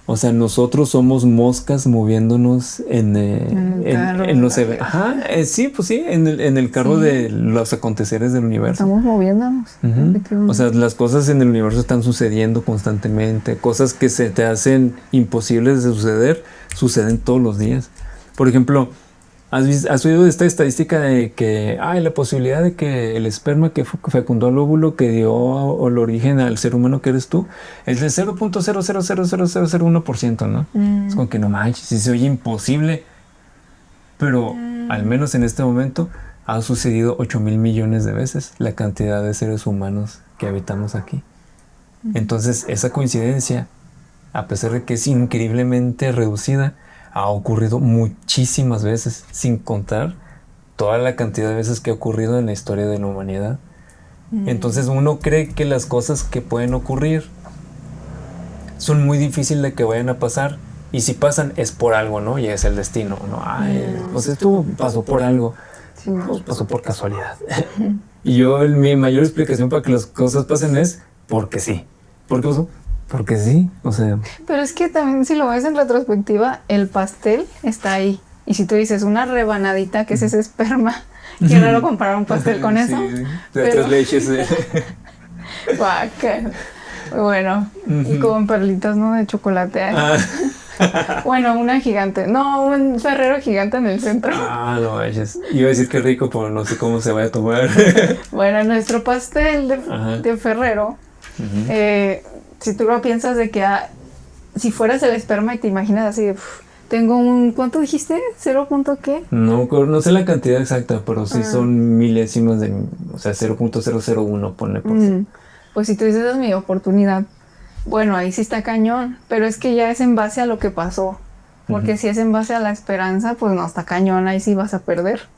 S1: O sea, nosotros somos moscas moviéndonos en los eventos. Sí, pues sí, en el carro de los aconteceres del universo.
S2: Estamos moviéndonos.
S1: O sea, las cosas en el universo están sucediendo constantemente. Cosas que se te hacen imposibles de suceder, suceden todos los días. Por ejemplo, ¿Has oído de esta estadística de que hay la posibilidad de que el esperma que fecundó el óvulo que dio el origen al ser humano que eres tú es del 0.0000001%, ¿no? Es como que no manches, si se oye imposible, pero al menos en este momento ha sucedido 8,000 millones de veces la cantidad de seres humanos que habitamos aquí. Entonces esa coincidencia, a pesar de que es increíblemente reducida, ha ocurrido muchísimas veces, sin contar toda la cantidad de veces que ha ocurrido en la historia de la humanidad. Entonces uno cree que las cosas que pueden ocurrir son muy difíciles de que vayan a pasar, y si pasan es por algo, ¿no? Y es el destino, ¿no? Pues esto pasó por algo, pues pasó por casualidad. Y mi mayor explicación para que las cosas pasen es porque sí. ¿Por qué pasó? Porque sí, o sea...
S2: Pero es que también si lo ves en retrospectiva, el pastel está ahí. Y si tú dices una rebanadita, que es ese esperma, qué raro comparar un pastel con eso.
S1: Sí, de 3 leches.
S2: Guácala. Bueno, y con perlitas, ¿no? De chocolate. Bueno, una gigante. No, un Ferrero gigante en el centro.
S1: No manches. Iba a decir que rico, pero no sé cómo se vaya a tomar.
S2: Bueno, nuestro pastel de Ferrero... si tú lo piensas de que si fueras el esperma y te imaginas así de, tengo ¿cuánto dijiste? ¿0 punto qué?
S1: No sé la cantidad exacta, pero sí son milésimas de, o sea, 0.001, ponle por sí.
S2: Pues si tú dices, es mi oportunidad, bueno, ahí sí está cañón, pero es que ya es en base a lo que pasó, porque si es en base a la esperanza, pues no está cañón, ahí sí vas a perder.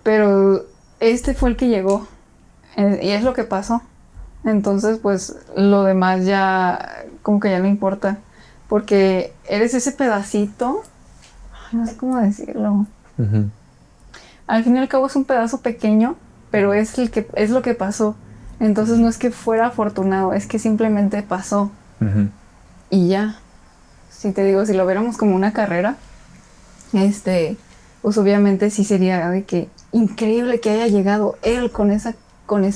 S2: Pero este fue el que llegó, y es lo que pasó. Entonces, pues, lo demás ya, como que ya no importa. Porque eres ese pedacito, no sé cómo decirlo. Al fin y al cabo es un pedazo pequeño, pero es lo que pasó. Entonces no es que fuera afortunado, es que simplemente pasó. Y ya. Si te digo, si lo viéramos como una carrera, pues obviamente sí sería de que increíble que haya llegado él con ese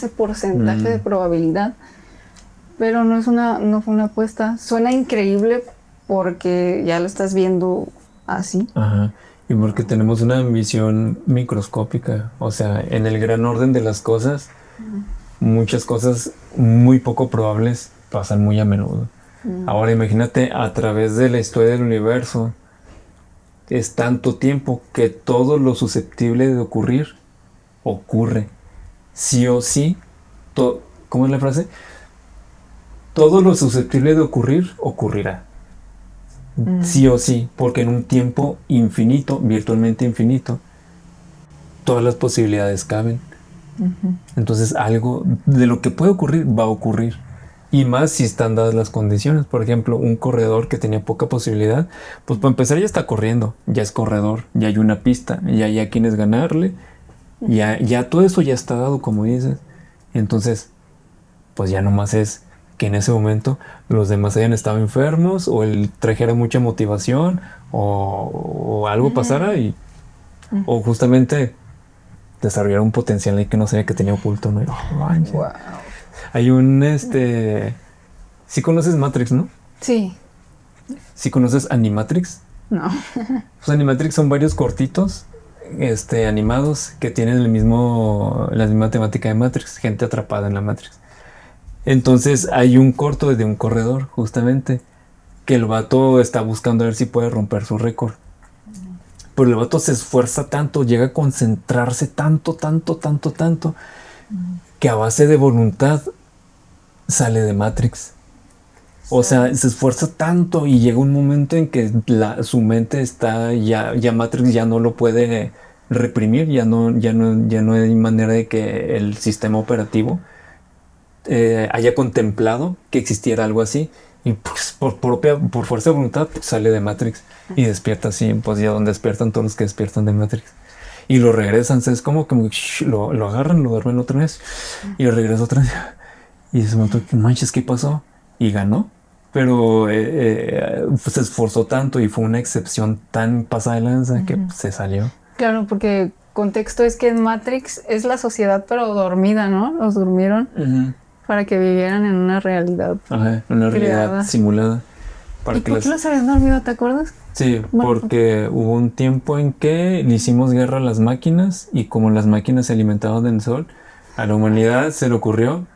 S2: porcentaje de probabilidad, pero no fue una apuesta. Suena increíble porque ya lo estás viendo así.
S1: Y porque tenemos una visión microscópica, o sea, en el gran orden de las cosas, muchas cosas muy poco probables pasan muy a menudo. Ahora imagínate, a través de la historia del universo, es tanto tiempo que todo lo susceptible de ocurrir, ocurre. Sí o sí, ¿cómo es la frase? Todo lo susceptible de ocurrir, ocurrirá. Sí o sí, porque en un tiempo infinito, virtualmente infinito, todas las posibilidades caben. Entonces algo de lo que puede ocurrir, va a ocurrir. Y más si están dadas las condiciones. Por ejemplo, un corredor que tenía poca posibilidad, pues para empezar ya está corriendo, ya es corredor, ya hay una pista, ya hay a quienes ganarle. Ya todo eso ya está dado, como dices. Entonces, pues ya nomás es que en ese momento los demás hayan estado enfermos, o él trajera mucha motivación, o algo pasara, o justamente desarrollar un potencial ahí que no sabía que tenía oculto, ¿no? Wow. Hay ¿sí conoces Matrix, no?
S2: Sí.
S1: ¿Sí conoces Animatrix?
S2: No.
S1: Pues Animatrix son varios cortitos animados que tienen la misma temática de Matrix, gente atrapada en la Matrix. Entonces hay un corto de un corredor, justamente, que el vato está buscando a ver si puede romper su récord. Pero el vato se esfuerza tanto, llega a concentrarse tanto, que a base de voluntad sale de Matrix. O sea, se esfuerza tanto y llega un momento en que su mente está ya Matrix ya no lo puede reprimir, ya no hay manera de que el sistema operativo haya contemplado que existiera algo así, y pues por fuerza de voluntad pues, sale de Matrix y despierta así, pues ya donde despiertan todos los que despiertan de Matrix. Y lo regresan, es como que lo agarran, lo duermen otra vez y lo regresan otra vez. Y se mató, manches, ¿qué pasó? Y ganó. Pero pues se esforzó tanto y fue una excepción tan pasada de lanza que pues, se salió.
S2: Claro, porque contexto es que en Matrix es la sociedad pero dormida, ¿no? Los durmieron para que vivieran en una realidad.
S1: Una realidad simulada.
S2: ¿Y por qué los habían dormido, te acuerdas?
S1: Sí, porque hubo un tiempo en que le hicimos guerra a las máquinas y como las máquinas se alimentaban del sol, a la humanidad se le ocurrió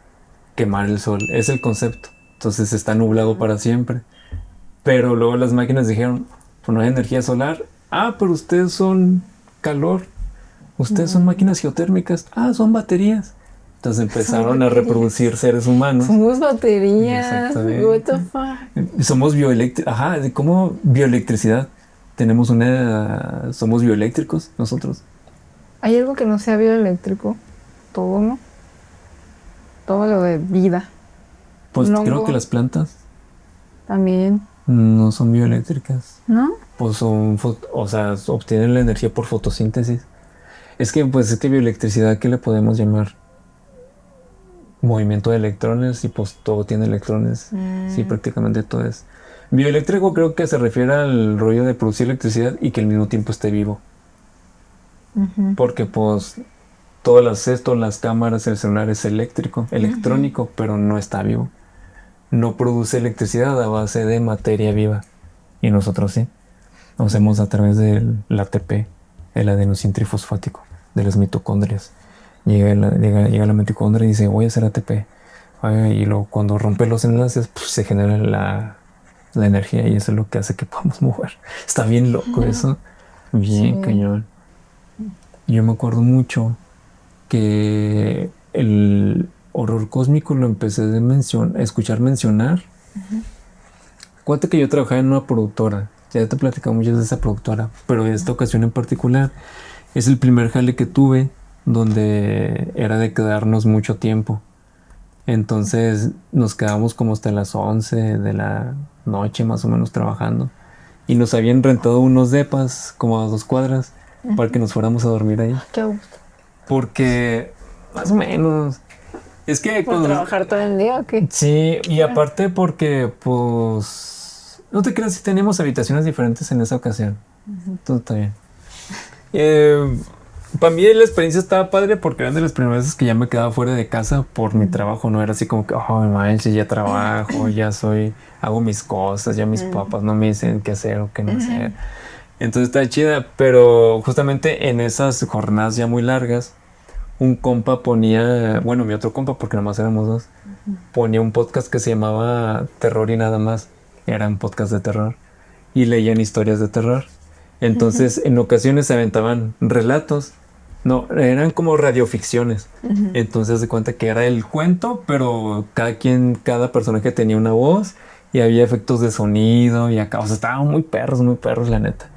S1: quemar el sol. Es el concepto. Entonces está nublado para siempre. Pero luego las máquinas dijeron, pues no hay energía solar. Ah, pero ustedes son calor. Ustedes son máquinas geotérmicas. Ah, son baterías. Entonces empezaron a reproducir seres humanos.
S2: Somos baterías. What the fuck.
S1: Somos bioeléctricos. Ajá, ¿cómo bioelectricidad? Somos bioeléctricos nosotros.
S2: ¿Hay algo que no sea bioeléctrico? Todo, ¿no? Todo lo de vida.
S1: Pues creo que las plantas
S2: también
S1: no son bioeléctricas.
S2: ¿No?
S1: Pues obtienen la energía por fotosíntesis. Es que bioelectricidad, ¿qué le podemos llamar? Movimiento de electrones y pues todo tiene electrones. Sí, prácticamente todo es. Bioeléctrico creo que se refiere al rollo de producir electricidad y que al mismo tiempo esté vivo. Porque pues todas las cámaras, el celular es electrónico, pero no está vivo. No produce electricidad a base de materia viva. Y nosotros sí. Lo hacemos a través del ATP, el adenosín trifosfático, de las mitocondrias. Llega la mitocondria y dice, voy a hacer ATP. Y luego cuando rompe los enlaces, pues se genera la energía y eso es lo que hace que podamos mover. Está bien loco eso. Bien cañón. Yo me acuerdo mucho que el horror cósmico lo empecé a escuchar mencionar. Cuenta que yo trabajaba en una productora. Ya te he platicado mucho de esa productora, pero esta ocasión en particular es el primer jale que tuve donde era de quedarnos mucho tiempo. Entonces nos quedamos como hasta las 11 de la noche más o menos trabajando y nos habían rentado unos depas como a 2 cuadras para que nos fuéramos a dormir ahí.
S2: Qué gusto.
S1: Porque más o menos es que
S2: ¿por trabajar todo el día o qué?
S1: Sí, y aparte porque pues no te creas, si teníamos habitaciones diferentes en esa ocasión. Todo está bien. Para mí la experiencia estaba padre porque eran de las primeras veces que ya me quedaba fuera de casa por mi trabajo. No era así como que, oh, manches, ya trabajo, hago mis cosas, ya mis papás no me dicen qué hacer o qué no hacer. Entonces está chida, pero justamente en esas jornadas ya muy largas, un compa ponía, bueno, mi otro compa, porque nada más éramos 2, ponía un podcast que se llamaba Terror y Nada Más. Era un podcast de terror y leían historias de terror. Entonces en ocasiones se aventaban relatos. No, eran como radioficciones. Entonces se cuenta que era el cuento, pero cada personaje tenía una voz y había efectos de sonido y acá, o sea, estaban muy perros, la neta.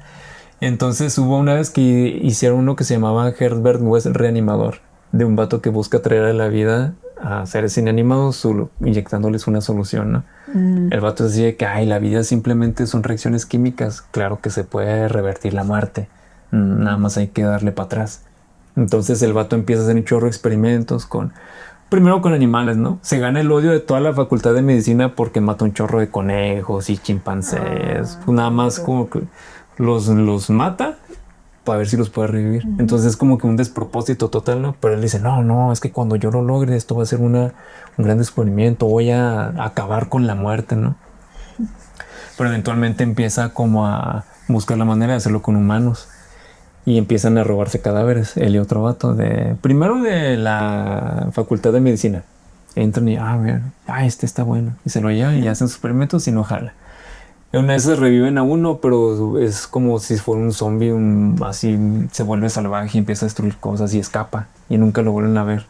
S1: Entonces hubo una vez que hicieron uno que se llamaba Herbert West Reanimador, de un vato que busca traer a la vida a seres inanimados inyectándoles una solución, ¿no? El vato decía que la vida simplemente son reacciones químicas. Claro que se puede revertir la muerte, nada más hay que darle para atrás. Entonces el vato empieza a hacer un chorro de experimentos primero con animales, ¿no? Se gana el odio de toda la facultad de medicina porque mata un chorro de conejos y chimpancés. Nada más como que los mata para ver si los puede revivir. Entonces es como que un despropósito total, ¿no? Pero él dice, no, es que cuando yo lo logre esto va a ser un gran descubrimiento, voy a acabar con la muerte, ¿no? Pero eventualmente empieza como a buscar la manera de hacerlo con humanos y empiezan a robarse cadáveres, él y otro vato primero de la facultad de medicina. Entran y, este está bueno, y se lo llevan y hacen sus experimentos y no jala. Una vez reviven a uno, pero es como si fuera un zombie, así se vuelve salvaje y empieza a destruir cosas y escapa y nunca lo vuelven a ver.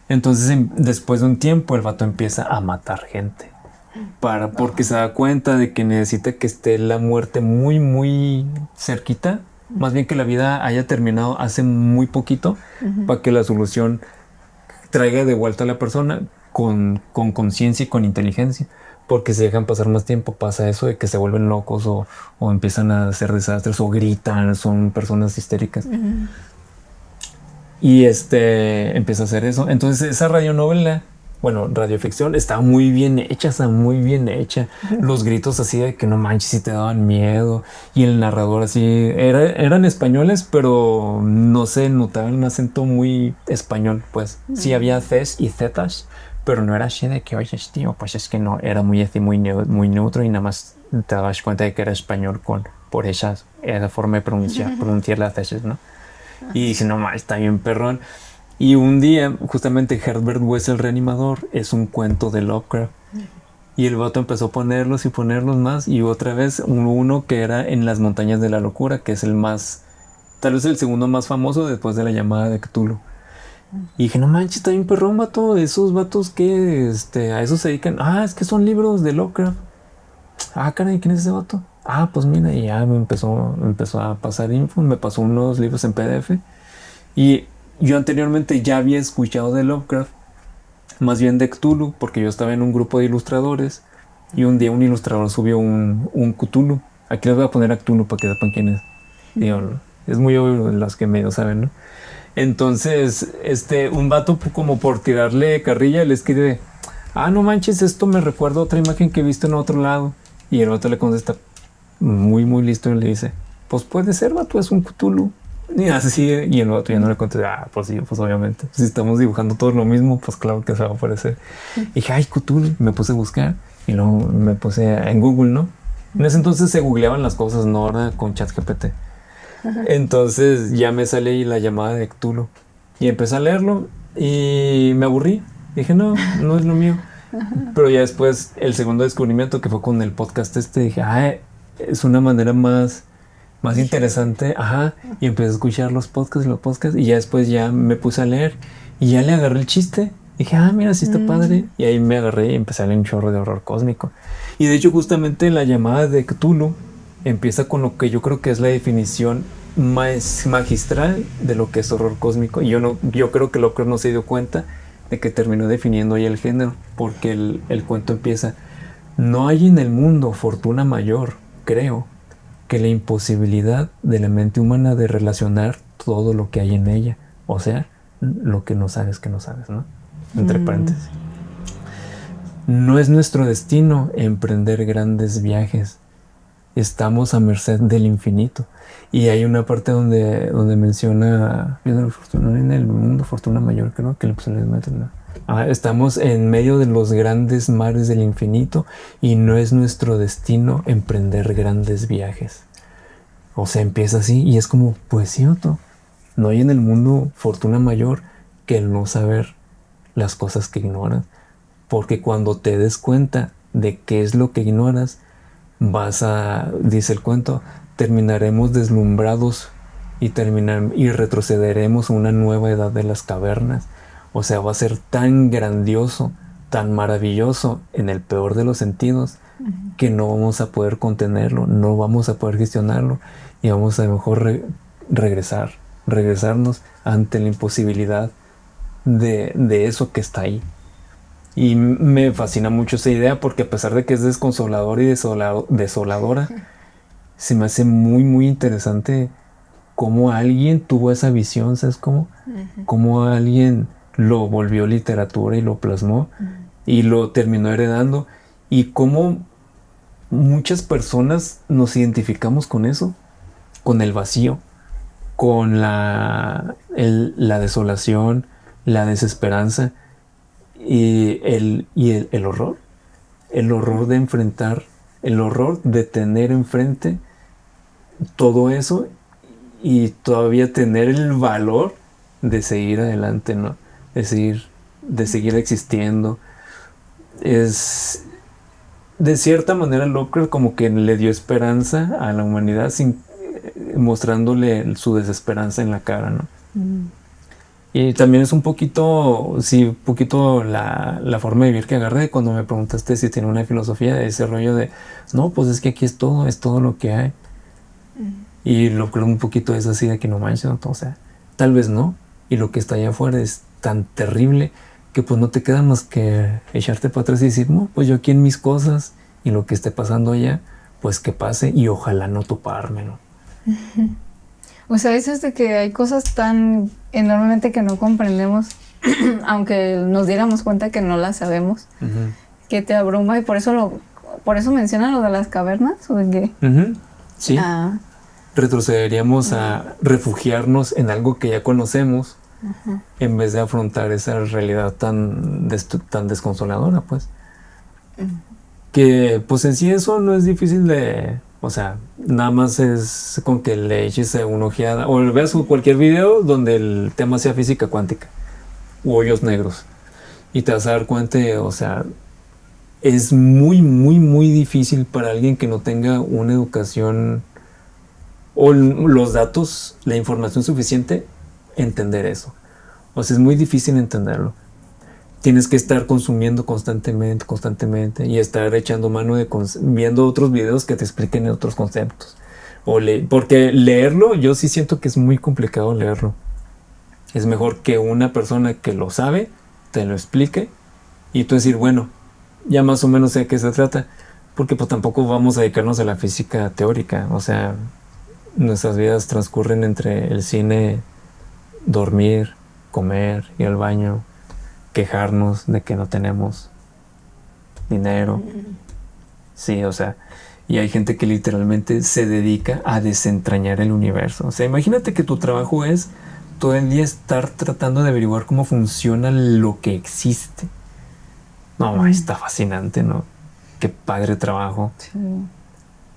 S1: Entonces después de un tiempo el vato empieza a matar gente porque se da cuenta de que necesita que esté la muerte muy muy cerquita, más bien que la vida haya terminado hace muy poquito, para que la solución traiga de vuelta a la persona con conciencia y con inteligencia. Porque si dejan pasar más tiempo pasa eso de que se vuelven locos o empiezan a hacer desastres o gritan, son personas histéricas. Y empieza a hacer eso. Entonces esa radionovela bueno, radioficción, estaba muy bien hecha, está muy bien hecha. Los gritos así de que no manches, si te daban miedo. Y el narrador así, eran españoles, pero no se notaba un acento muy español, pues. Sí había Cs y Zetas, pero no era así de que, oye, tío, pues es que no, era muy así, muy neutro y nada más te dabas cuenta de que era español por esa forma de pronunciar las Cs, ¿no? Y dije, no manches, está bien perrón. Y un día, justamente Herbert West, el reanimador, es un cuento de Lovecraft. Y el vato empezó a ponerlos y ponerlos más. Y otra vez uno que era En las montañas de la locura, que es el más, tal vez el segundo más famoso después de La llamada de Cthulhu. Y dije, no manches, está bien perrón, vato. Esos vatos que a eso se dedican. Ah, es que son libros de Lovecraft. Ah, caray, ¿quién es ese vato? Ah, pues mira, y ya me empezó a pasar info. Me pasó unos libros en PDF. Y yo anteriormente ya había escuchado de Lovecraft, más bien de Cthulhu, porque yo estaba en un grupo de ilustradores y un día un ilustrador subió un Cthulhu. Aquí les voy a poner a Cthulhu para que sepan quién es. Digo, es muy obvio los que medio saben, ¿no? Entonces, un vato como por tirarle carrilla le escribe, ah, no manches, esto me recuerda a otra imagen que he visto en otro lado. Y el vato le contesta, muy, muy listo, y le dice, pues puede ser, vato, es un Cthulhu. Y así, y el otro ya no le contesté, pues sí, pues obviamente. Si estamos dibujando todo lo mismo, pues claro que se va a aparecer. Y dije, ay, Cthulhu, me puse a buscar y luego me puse en Google, ¿no? En ese entonces se googleaban las cosas, no ahora con ChatGPT. Entonces ya me sale ahí La llamada de Cthulhu y empecé a leerlo y me aburrí. Dije, no, no es lo mío. Pero ya después, el segundo descubrimiento que fue con el podcast dije, es una manera más interesante, y empecé a escuchar los podcasts y ya después ya me puse a leer y ya le agarré el chiste. Dije, mira, sí está padre. Y ahí me agarré y empecé a leer un chorro de horror cósmico. Y de hecho, justamente La llamada de Cthulhu empieza con lo que yo creo que es la definición más magistral de lo que es horror cósmico. Y yo creo que Lovecraft no se dio cuenta de que terminó definiendo ahí el género, porque el cuento empieza: no hay en el mundo fortuna mayor, creo, que la imposibilidad de la mente humana de relacionar todo lo que hay en ella. O sea, lo que no sabes, ¿no? Entre paréntesis. No es nuestro destino emprender grandes viajes. Estamos a merced del infinito. Y hay una parte donde menciona en el mundo fortuna mayor, creo que le meten, ¿no? Estamos en medio de los grandes mares del infinito y no es nuestro destino emprender grandes viajes. O sea, empieza así y es como, pues sí, Otto, no hay en el mundo fortuna mayor que el no saber las cosas que ignoras, porque cuando te des cuenta de qué es lo que ignoras, dice el cuento, terminaremos deslumbrados y retrocederemos a una nueva edad de las cavernas. O sea, va a ser tan grandioso, tan maravilloso en el peor de los sentidos, que no vamos a poder contenerlo, no vamos a poder gestionarlo y vamos a mejor regresarnos ante la imposibilidad de eso que está ahí. Y me fascina mucho esa idea, porque a pesar de que es desconsoladora y desoladora, se me hace muy, muy interesante cómo alguien tuvo esa visión, ¿sabes cómo? Cómo alguien lo volvió literatura y lo plasmó y lo terminó heredando, y cómo muchas personas nos identificamos con eso, con el vacío, con la desolación, la desesperanza y el horror. El horror de enfrentar, el horror de tener enfrente todo eso y todavía tener el valor de seguir adelante, ¿no? De seguir existiendo. Es de cierta manera Lovecraft como que le dio esperanza a la humanidad mostrándole su desesperanza en la cara, ¿no? Y también es un poquito la forma de vivir que agarré cuando me preguntaste si tiene una filosofía de ese rollo de, no, pues es que aquí es todo lo que hay. Y lo creo un poquito es así de que no manches, ¿no? O sea, tal vez no. Y lo que está allá afuera es tan terrible que pues no te queda más que echarte para atrás y decir, no, pues yo aquí en mis cosas y lo que esté pasando allá, pues que pase y ojalá no topármelo.
S2: O sea, eso es de que hay cosas tan enormemente que no comprendemos aunque nos diéramos cuenta que no la sabemos, que te abruma, y por eso mencionan lo de las cavernas, o de que...
S1: Sí. Retrocederíamos a refugiarnos en algo que ya conocemos, en vez de afrontar esa realidad tan desconsoladora, pues. Que pues en sí eso no es difícil de... O sea, nada más es con que le eches una ojeada o veas cualquier video donde el tema sea física cuántica u hoyos negros y te vas a dar cuenta, o sea, es muy, muy, muy difícil para alguien que no tenga una educación o los datos, la información suficiente, entender eso. O sea, es muy difícil entenderlo. Tienes que estar consumiendo constantemente y estar echando mano de viendo otros videos que te expliquen otros conceptos. Porque leerlo, yo sí siento que es muy complicado leerlo. Es mejor que una persona que lo sabe te lo explique y tú decir, bueno, ya más o menos sé de qué se trata, porque pues tampoco vamos a dedicarnos a la física teórica. O sea, nuestras vidas transcurren entre el cine, dormir, comer, ir al baño, quejarnos de que no tenemos dinero. Sí, o sea, y hay gente que literalmente se dedica a desentrañar el universo. O sea, imagínate que tu trabajo es todo el día estar tratando de averiguar cómo funciona lo que existe. No, está fascinante, ¿no? Qué padre trabajo.
S2: Sí.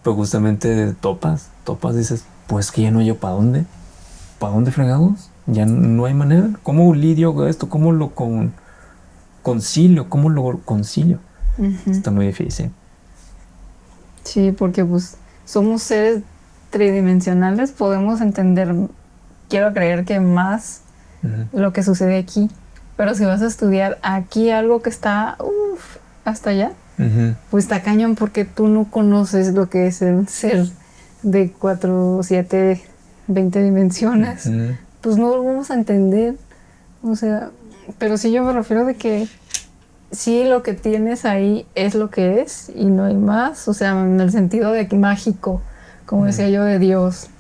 S1: Pero justamente topas, dices, pues que ya no hay yo para dónde. ¿Para dónde fregados? Ya no hay manera. ¿Cómo lidio con esto? ¿Cómo lo concilio? ¿Cómo lo concilio? Está muy difícil.
S2: Sí, porque pues somos seres tridimensionales, podemos entender, quiero creer que más lo que sucede aquí. Pero si vas a estudiar aquí algo que está hasta allá, pues está cañón, porque tú no conoces lo que es el ser de 4, 7, 20 dimensiones. Pues no lo vamos a entender. O sea, pero sí, yo me refiero de que sí, lo que tienes ahí es lo que es y no hay más. O sea, en el sentido de que mágico, como decía yo, de Dios.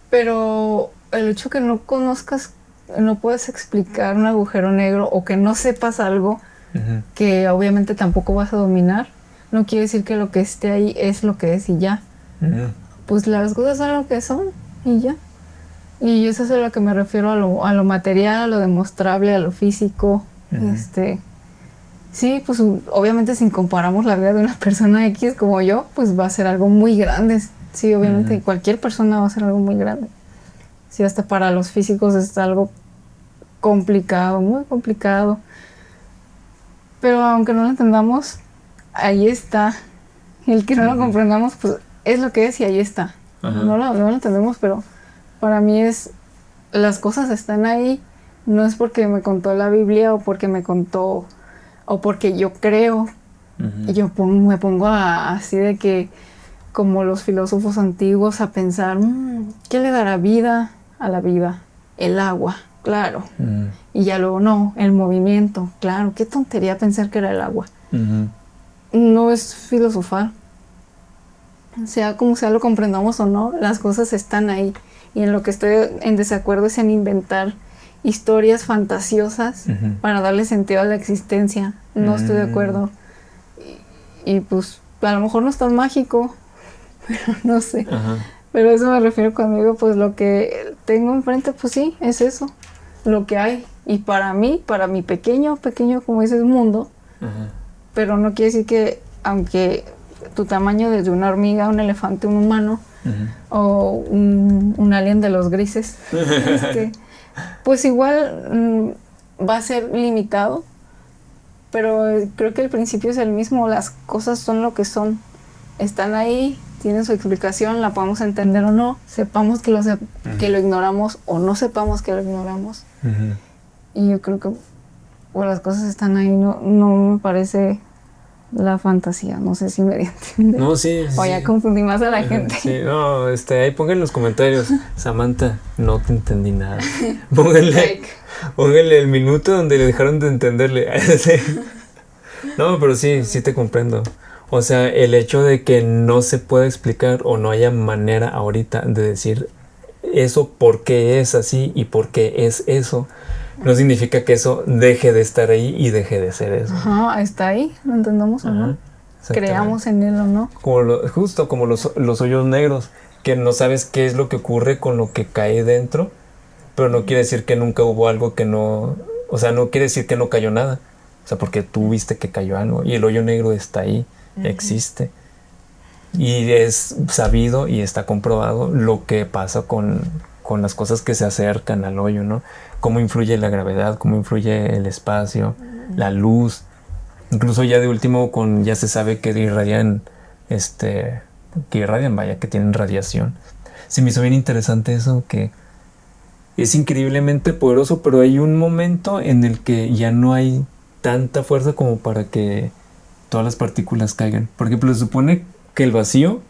S2: Pero el hecho que no conozcas, no puedes explicar un agujero negro, o que no sepas algo que obviamente tampoco vas a dominar, no quiere decir que lo que esté ahí es lo que es y ya. Pues las cosas son lo que son y ya. Y eso es a lo que me refiero, a lo material, a lo demostrable, a lo físico. Sí, pues obviamente si comparamos la vida de una persona X como yo, pues va a ser algo muy grande. Sí, obviamente cualquier persona va a ser algo muy grande. Sí, hasta para los físicos es algo complicado, muy complicado. Pero aunque no lo entendamos, ahí está. El que no lo comprendamos, pues es lo que es y ahí está. No lo entendemos, pero para mí las cosas están ahí. No es porque me contó la Biblia o porque me contó o porque yo creo. Y yo me pongo así de que, como los filósofos antiguos, a pensar, ¿qué le dará vida a la vida? El agua, claro. Y ya luego no, el movimiento, claro. Qué tontería pensar que era el agua. No es filosofar. Sea como sea, lo comprendamos o no, las cosas están ahí. Y en lo que estoy en desacuerdo es en inventar historias fantasiosas para darle sentido a la existencia. No estoy de acuerdo. Y pues a lo mejor no es tan mágico, pero no sé. Pero a eso me refiero cuando digo, pues lo que tengo enfrente, pues sí, es eso, lo que hay. Y para mí, para mi pequeño, como dices, mundo, pero no quiere decir que, aunque tu tamaño, desde una hormiga, un elefante, un humano, o un alien de los grises, pues igual va a ser limitado, pero creo que el principio es el mismo. Las cosas son lo que son, están ahí, tienen su explicación, la podemos entender o no, sepamos que lo ignoramos o no sepamos que lo ignoramos. Y yo creo que las cosas están ahí, no me parece la fantasía. No sé si me entiende.
S1: No, sí.
S2: O ya confundí más a la gente.
S1: Sí, no, ahí pongan en los comentarios, Samantha, no te entendí nada. Pónganle el minuto donde le dejaron de entenderle. No, pero sí te comprendo. O sea, el hecho de que no se pueda explicar o no haya manera ahorita de decir eso por qué es así y por qué es eso, no significa que eso deje de estar ahí y deje de ser eso.
S2: Ajá, está ahí, lo entendamos o no. Creamos en él o no.
S1: Justo como los hoyos negros, que no sabes qué es lo que ocurre con lo que cae dentro, pero no quiere decir que nunca hubo algo que no... O sea, no quiere decir que no cayó nada. O sea, porque tú viste que cayó algo y el hoyo negro está ahí, existe. Y es sabido y está comprobado lo que pasa con las cosas que se acercan al hoyo, ¿no? Cómo influye la gravedad, cómo influye el espacio, la luz. Incluso ya de último ya se sabe que irradian, vaya, que tienen radiación. Se me hizo bien interesante eso, que es increíblemente poderoso, pero hay un momento en el que ya no hay tanta fuerza como para que todas las partículas caigan. Por ejemplo, se supone que el vacío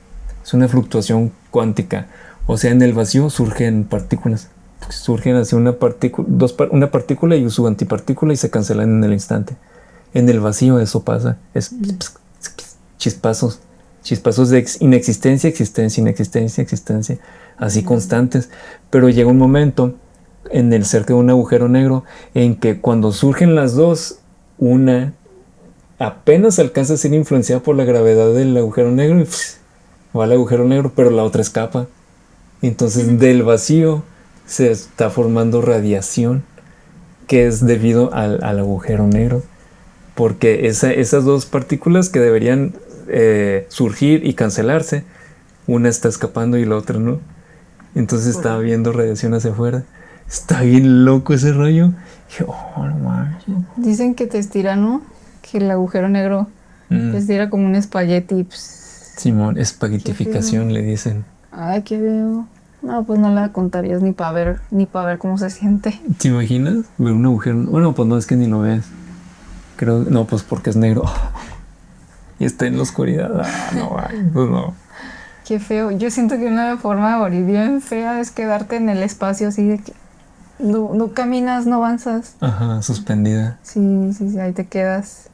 S1: es una fluctuación cuántica. O sea, en el vacío surgen partículas. Surgen así una partícula y su antipartícula y se cancelan en el instante. En el vacío eso pasa. Es chispazos. Chispazos de inexistencia, existencia, inexistencia, existencia. Así constantes. Pero llega un momento en el cerca de un agujero negro en que cuando surgen las dos, una apenas alcanza a ser influenciada por la gravedad del agujero negro y va al agujero negro, pero la otra escapa. Entonces del vacío se está formando radiación que es debido al agujero negro, porque esas dos partículas que deberían surgir y cancelarse, una está escapando y la otra no. Entonces está viendo radiación hacia afuera. Está bien loco ese rollo. Y dije, oh, no mames.
S2: Dicen que te estira, ¿no? Que el agujero negro te estira como un espagueti.
S1: Simón, espaguetificación le dicen.
S2: Ay, qué veo. No, pues no la contarías ni para ver cómo se siente.
S1: ¿Te imaginas ver un agujero? Bueno, pues no, es que ni lo ves. Creo, no, pues porque es negro. Y está en la oscuridad. Pues no.
S2: Qué feo. Yo siento que una forma de morir bien fea es quedarte en el espacio así de que no caminas, no avanzas.
S1: Ajá, suspendida.
S2: Sí, ahí te quedas.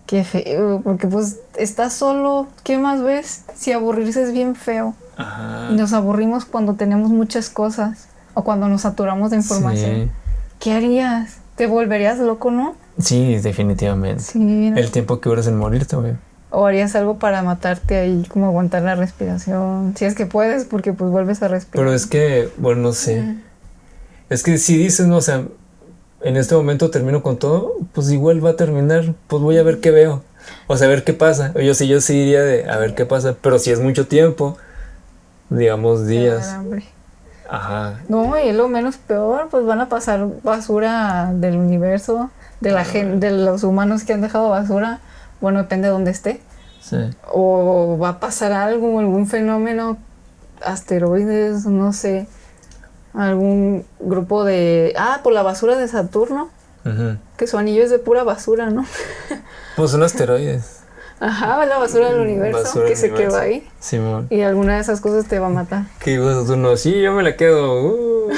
S2: Qué feo, porque pues estás solo. ¿Qué más ves? Si aburrirse es bien feo.
S1: Ajá.
S2: Y nos aburrimos cuando tenemos muchas cosas o cuando nos saturamos de información.
S1: Sí.
S2: ¿Qué harías? ¿Te volverías loco, no?
S1: Sí, definitivamente.
S2: Sí, ¿no?
S1: El tiempo que duras en morirte, güey.
S2: ¿O harías algo para matarte ahí, como aguantar la respiración? Si es que puedes, porque pues vuelves a respirar.
S1: Pero es que, bueno, no sé. Es que si dices, no, o sea, en este momento termino con todo, pues igual va a terminar. Pues voy a ver qué veo. O sea, a ver qué pasa. Yo sí diría de a ver qué pasa. Pero si es mucho tiempo, digamos días. Ajá.
S2: No, y es lo menos peor, pues van a pasar basura del universo, de la gente, de los humanos que han dejado basura. Bueno, depende de dónde esté.
S1: Sí.
S2: O va a pasar algún fenómeno, asteroides, no sé, algún grupo de... por la basura de Saturno, que su anillo es de pura basura, ¿no?
S1: Pues son asteroides.
S2: Ajá, la basura del universo que se quedó ahí.
S1: Simón.
S2: Y alguna de esas cosas te va a matar.
S1: ¿Qué ibas a Saturno? Sí, yo me la quedo.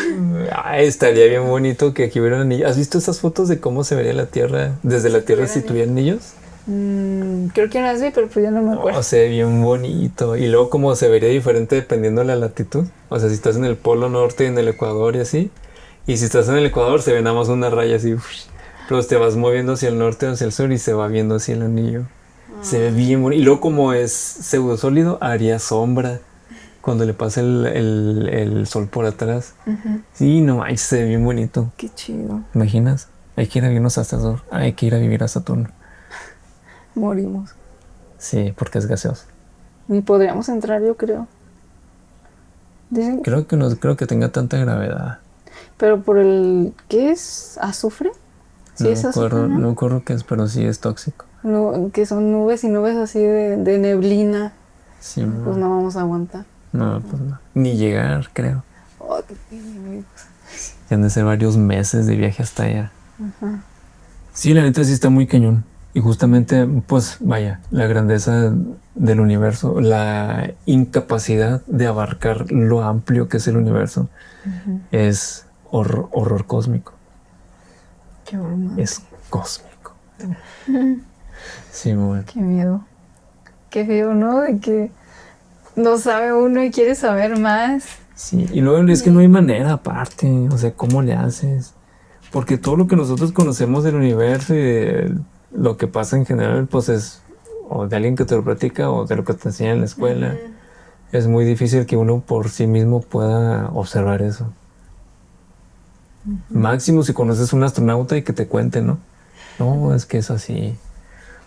S1: Estaría bien bonito que aquí hubiera anillos. ¿Has visto esas fotos de cómo se vería la Tierra desde la Tierra si tuviera anillos?
S2: Creo que una vez vi, pero pues ya no me acuerdo.
S1: O sea, bien bonito. Y luego como se vería diferente dependiendo de la latitud. O sea, si estás en el Polo Norte y en el Ecuador y así. Y si estás en el Ecuador se ve nada más una raya así. Pero te vas moviendo hacia el norte o hacia el sur y se va viendo así el anillo. Se ve bien bonito. Y luego como es pseudosólido, haría sombra cuando le pasa el sol por atrás. Sí, no, ahí se ve bien bonito.
S2: Qué chido.
S1: ¿Imaginas? Hay que ir a vivirnos a Saturno. Hay que ir a vivir a Saturno.
S2: Morimos.
S1: Sí, porque es gaseoso.
S2: Ni podríamos entrar, yo creo. Dicen...
S1: Creo que no creo que tenga tanta gravedad.
S2: Pero por el... ¿Qué es? ¿Azufre? Sí,
S1: No
S2: es azufre,
S1: no me acuerdo qué es, pero sí es tóxico.
S2: No, que son nubes y nubes así de neblina.
S1: Sí,
S2: pues no vamos a aguantar.
S1: No, pues no. Ni llegar, creo.
S2: Oh, qué amigos.
S1: Y han de ser varios meses de viaje hasta allá. Ajá. Sí, la neta sí está muy cañón. Y justamente, pues vaya, la grandeza del universo, la incapacidad de abarcar lo amplio que es el universo, es horror cósmico.
S2: Qué horror.
S1: Es cósmico. Sí, bueno.
S2: Qué miedo. Qué feo, ¿no? De que no sabe uno y quiere saber más.
S1: Sí, y luego es que no hay manera aparte, o sea, ¿cómo le haces? Porque todo lo que nosotros conocemos del universo y de lo que pasa en general, pues es o de alguien que te lo platica o de lo que te enseña en la escuela. Es muy difícil que uno por sí mismo pueda observar eso. Máximo si conoces un astronauta y que te cuente, ¿no? No, es que es así.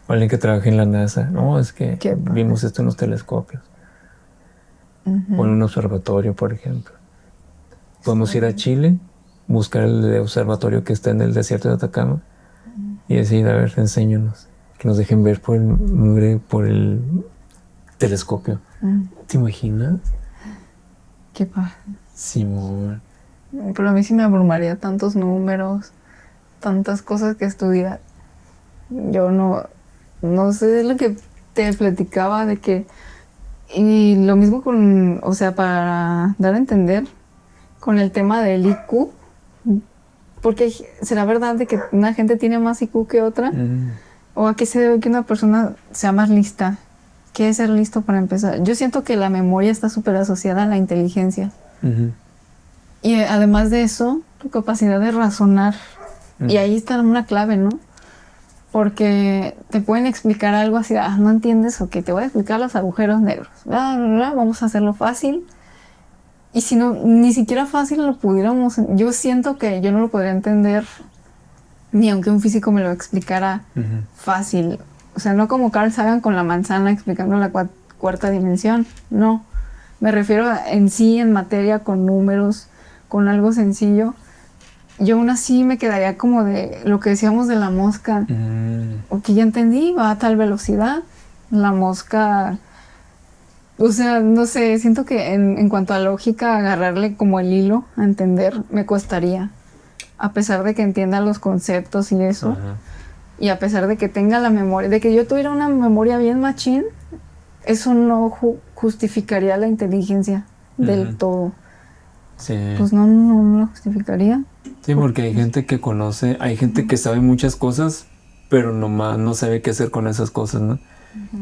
S1: O alguien que trabaja en la NASA. No, es que vimos esto en los telescopios. O en un observatorio, por ejemplo. Podemos ir a Chile, buscar el observatorio que está en el desierto de Atacama y decir, a ver, enséñanos. Que nos dejen ver por el telescopio. ¿Te imaginas?
S2: Qué padre.
S1: Simón.
S2: Pero a mí sí me abrumaría tantos números, tantas cosas que estudiar. Yo no sé de lo que te platicaba de que... Y lo mismo con, o sea, para dar a entender con el tema del IQ, porque será verdad de que una gente tiene más IQ que otra, o a qué se debe que una persona sea más lista. ¿Qué es ser listo para empezar? Yo siento que la memoria está súper asociada a la inteligencia. Y además de eso, tu capacidad de razonar. Y ahí está una clave, ¿no? Porque te pueden explicar algo así, no entiendes, ok, te voy a explicar los agujeros negros. Vamos a hacerlo fácil. Y si no, ni siquiera fácil lo pudiéramos... Yo siento que yo no lo podría entender ni aunque un físico me lo explicara fácil. O sea, no como Carl Sagan con la manzana explicando la cuarta dimensión. No. Me refiero en sí, en materia, con números, con algo sencillo. Yo aún así me quedaría como de lo que decíamos de la mosca. Ok, ya entendí, va a tal velocidad. La mosca... O sea, no sé, siento que en cuanto a lógica, agarrarle como el hilo a entender me costaría. A pesar de que entienda los conceptos y eso. Y a pesar de que tenga la memoria, de que yo tuviera una memoria bien machín, eso no justificaría la inteligencia del todo.
S1: Sí.
S2: Pues no lo justificaría.
S1: Sí, porque hay gente que conoce, hay gente que sabe muchas cosas, pero nomás no sabe qué hacer con esas cosas, ¿no?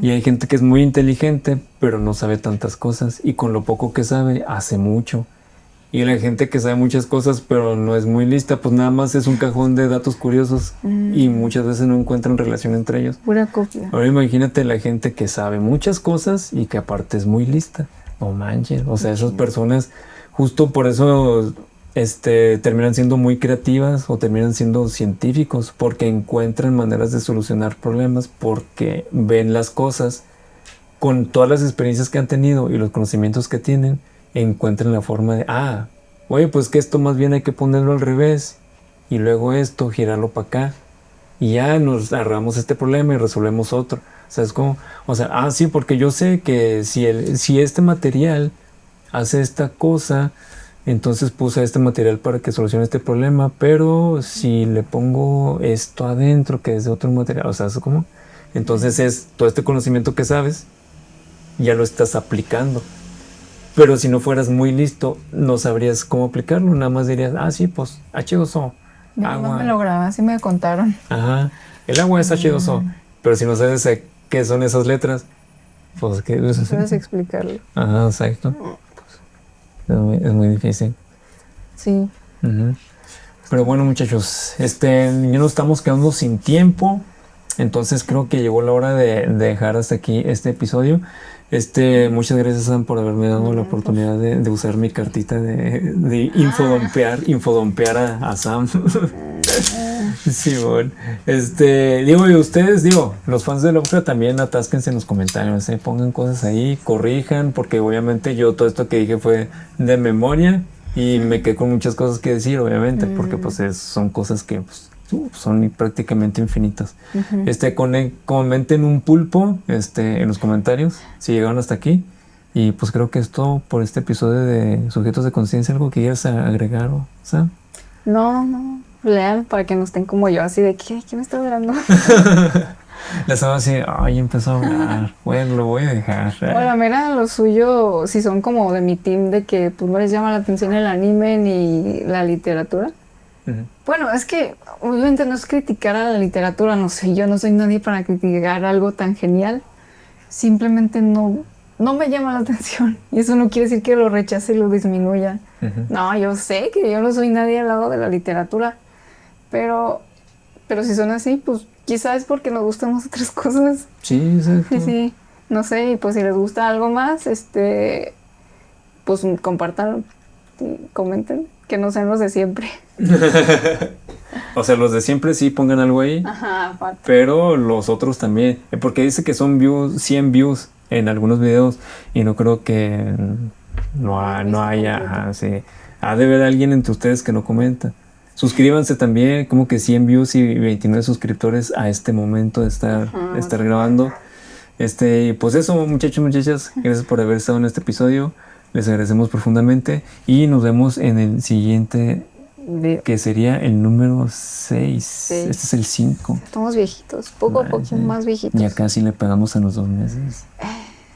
S1: Y hay gente que es muy inteligente, pero no sabe tantas cosas. Y con lo poco que sabe, hace mucho. Y la gente que sabe muchas cosas, pero no es muy lista, pues nada más es un cajón de datos curiosos. Y muchas veces no encuentran relación entre ellos.
S2: Pura copia.
S1: Ahora imagínate la gente que sabe muchas cosas y que aparte es muy lista. No manches. O sea, esas personas, justo por eso... terminan siendo muy creativas o terminan siendo científicos porque encuentran maneras de solucionar problemas porque ven las cosas con todas las experiencias que han tenido y los conocimientos que tienen, encuentran la forma de, oye, pues que esto más bien hay que ponerlo al revés y luego esto, girarlo para acá y ya nos agarramos este problema y resolvemos otro. ¿Sabes cómo? O sea, sí, porque yo sé que si este material hace esta cosa, entonces puse este material para que solucione este problema, pero si le pongo esto adentro que es de otro material, o sea, ¿eso cómo? Entonces es todo este conocimiento que sabes, ya lo estás aplicando. Pero si no fueras muy listo, no sabrías cómo aplicarlo, nada más dirías, sí, pues H2O,
S2: agua. No me lo grabé, así me contaron.
S1: El agua es H2O, pero si no sabes qué son esas letras, pues ¿qué?
S2: No sabes explicarlo.
S1: Exacto. Es muy difícil.
S2: Sí.
S1: Pero bueno, muchachos, ya nos estamos quedando sin tiempo. Entonces creo que llegó la hora de dejar hasta aquí este episodio. Muchas gracias, Sam, por haberme dado la oportunidad de usar mi cartita de infodompear a Sam. Sí, bueno. Y ustedes, los fans de Lovecraft también atásquense en los comentarios, pongan cosas ahí, corrijan, porque obviamente yo todo esto que dije fue de memoria y me quedé con muchas cosas que decir, obviamente, porque pues son cosas que son prácticamente infinitas. Comenten un pulpo en los comentarios si llegaron hasta aquí. Y pues creo que es todo por este episodio de Sujetos de Conciencia. ¿Algo que quieras agregar, Sam?
S2: No. Lean para que no estén como yo, así de ¿qué me está hablando?
S1: La estaba así, empezó a hablar. Bueno, lo voy a dejar.
S2: Bueno, mira, lo suyo, si son como de mi team, de que pues no les llama la atención el anime ni la literatura. Bueno, es que obviamente no es criticar a la literatura, no sé, yo no soy nadie para criticar algo tan genial. Simplemente no no me llama la atención. Y eso no quiere decir que lo rechace y lo disminuya. No, yo sé que yo no soy nadie al lado de la literatura, pero si son así, pues quizás es porque nos gustan las otras cosas.
S1: Sí, exacto.
S2: Sí, no sé, y pues si les gusta algo más, pues compartan, comenten, que no sean los de siempre.
S1: O sea, los de siempre sí pongan algo ahí.
S2: Ajá, aparte.
S1: Pero los otros también. Porque dice que son 100 views en algunos videos. Y no creo que no haya. Sí. Ha de haber alguien entre ustedes que no comenta. Suscríbanse también. Como que 100 views y 29 suscriptores a este momento de estar grabando. Pues eso, muchachos, muchachas. Gracias por haber estado en este episodio. Les agradecemos profundamente. Y nos vemos en el siguiente, que sería el número 6. Este es el 5.
S2: Estamos viejitos, poco a poco más viejitos.
S1: Ya casi le pegamos a los 2 meses.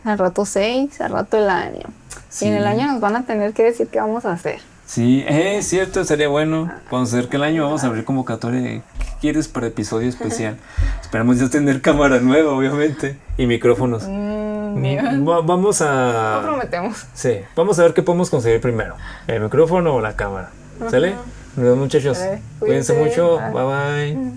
S2: Al rato 6, al rato el año. Sí. Y en el año nos van a tener que decir qué vamos a hacer.
S1: Sí, es cierto, sería bueno. Cuando se acerque el año vamos a abrir convocatoria de ¿qué quieres para episodio especial? Esperamos ya tener cámara nueva, obviamente, y micrófonos. Vamos a...
S2: No prometemos.
S1: Sí, vamos a ver qué podemos conseguir primero, el micrófono o la cámara. ¿Sale? Nos vemos, muchachos. Cuídense mucho. Bye bye.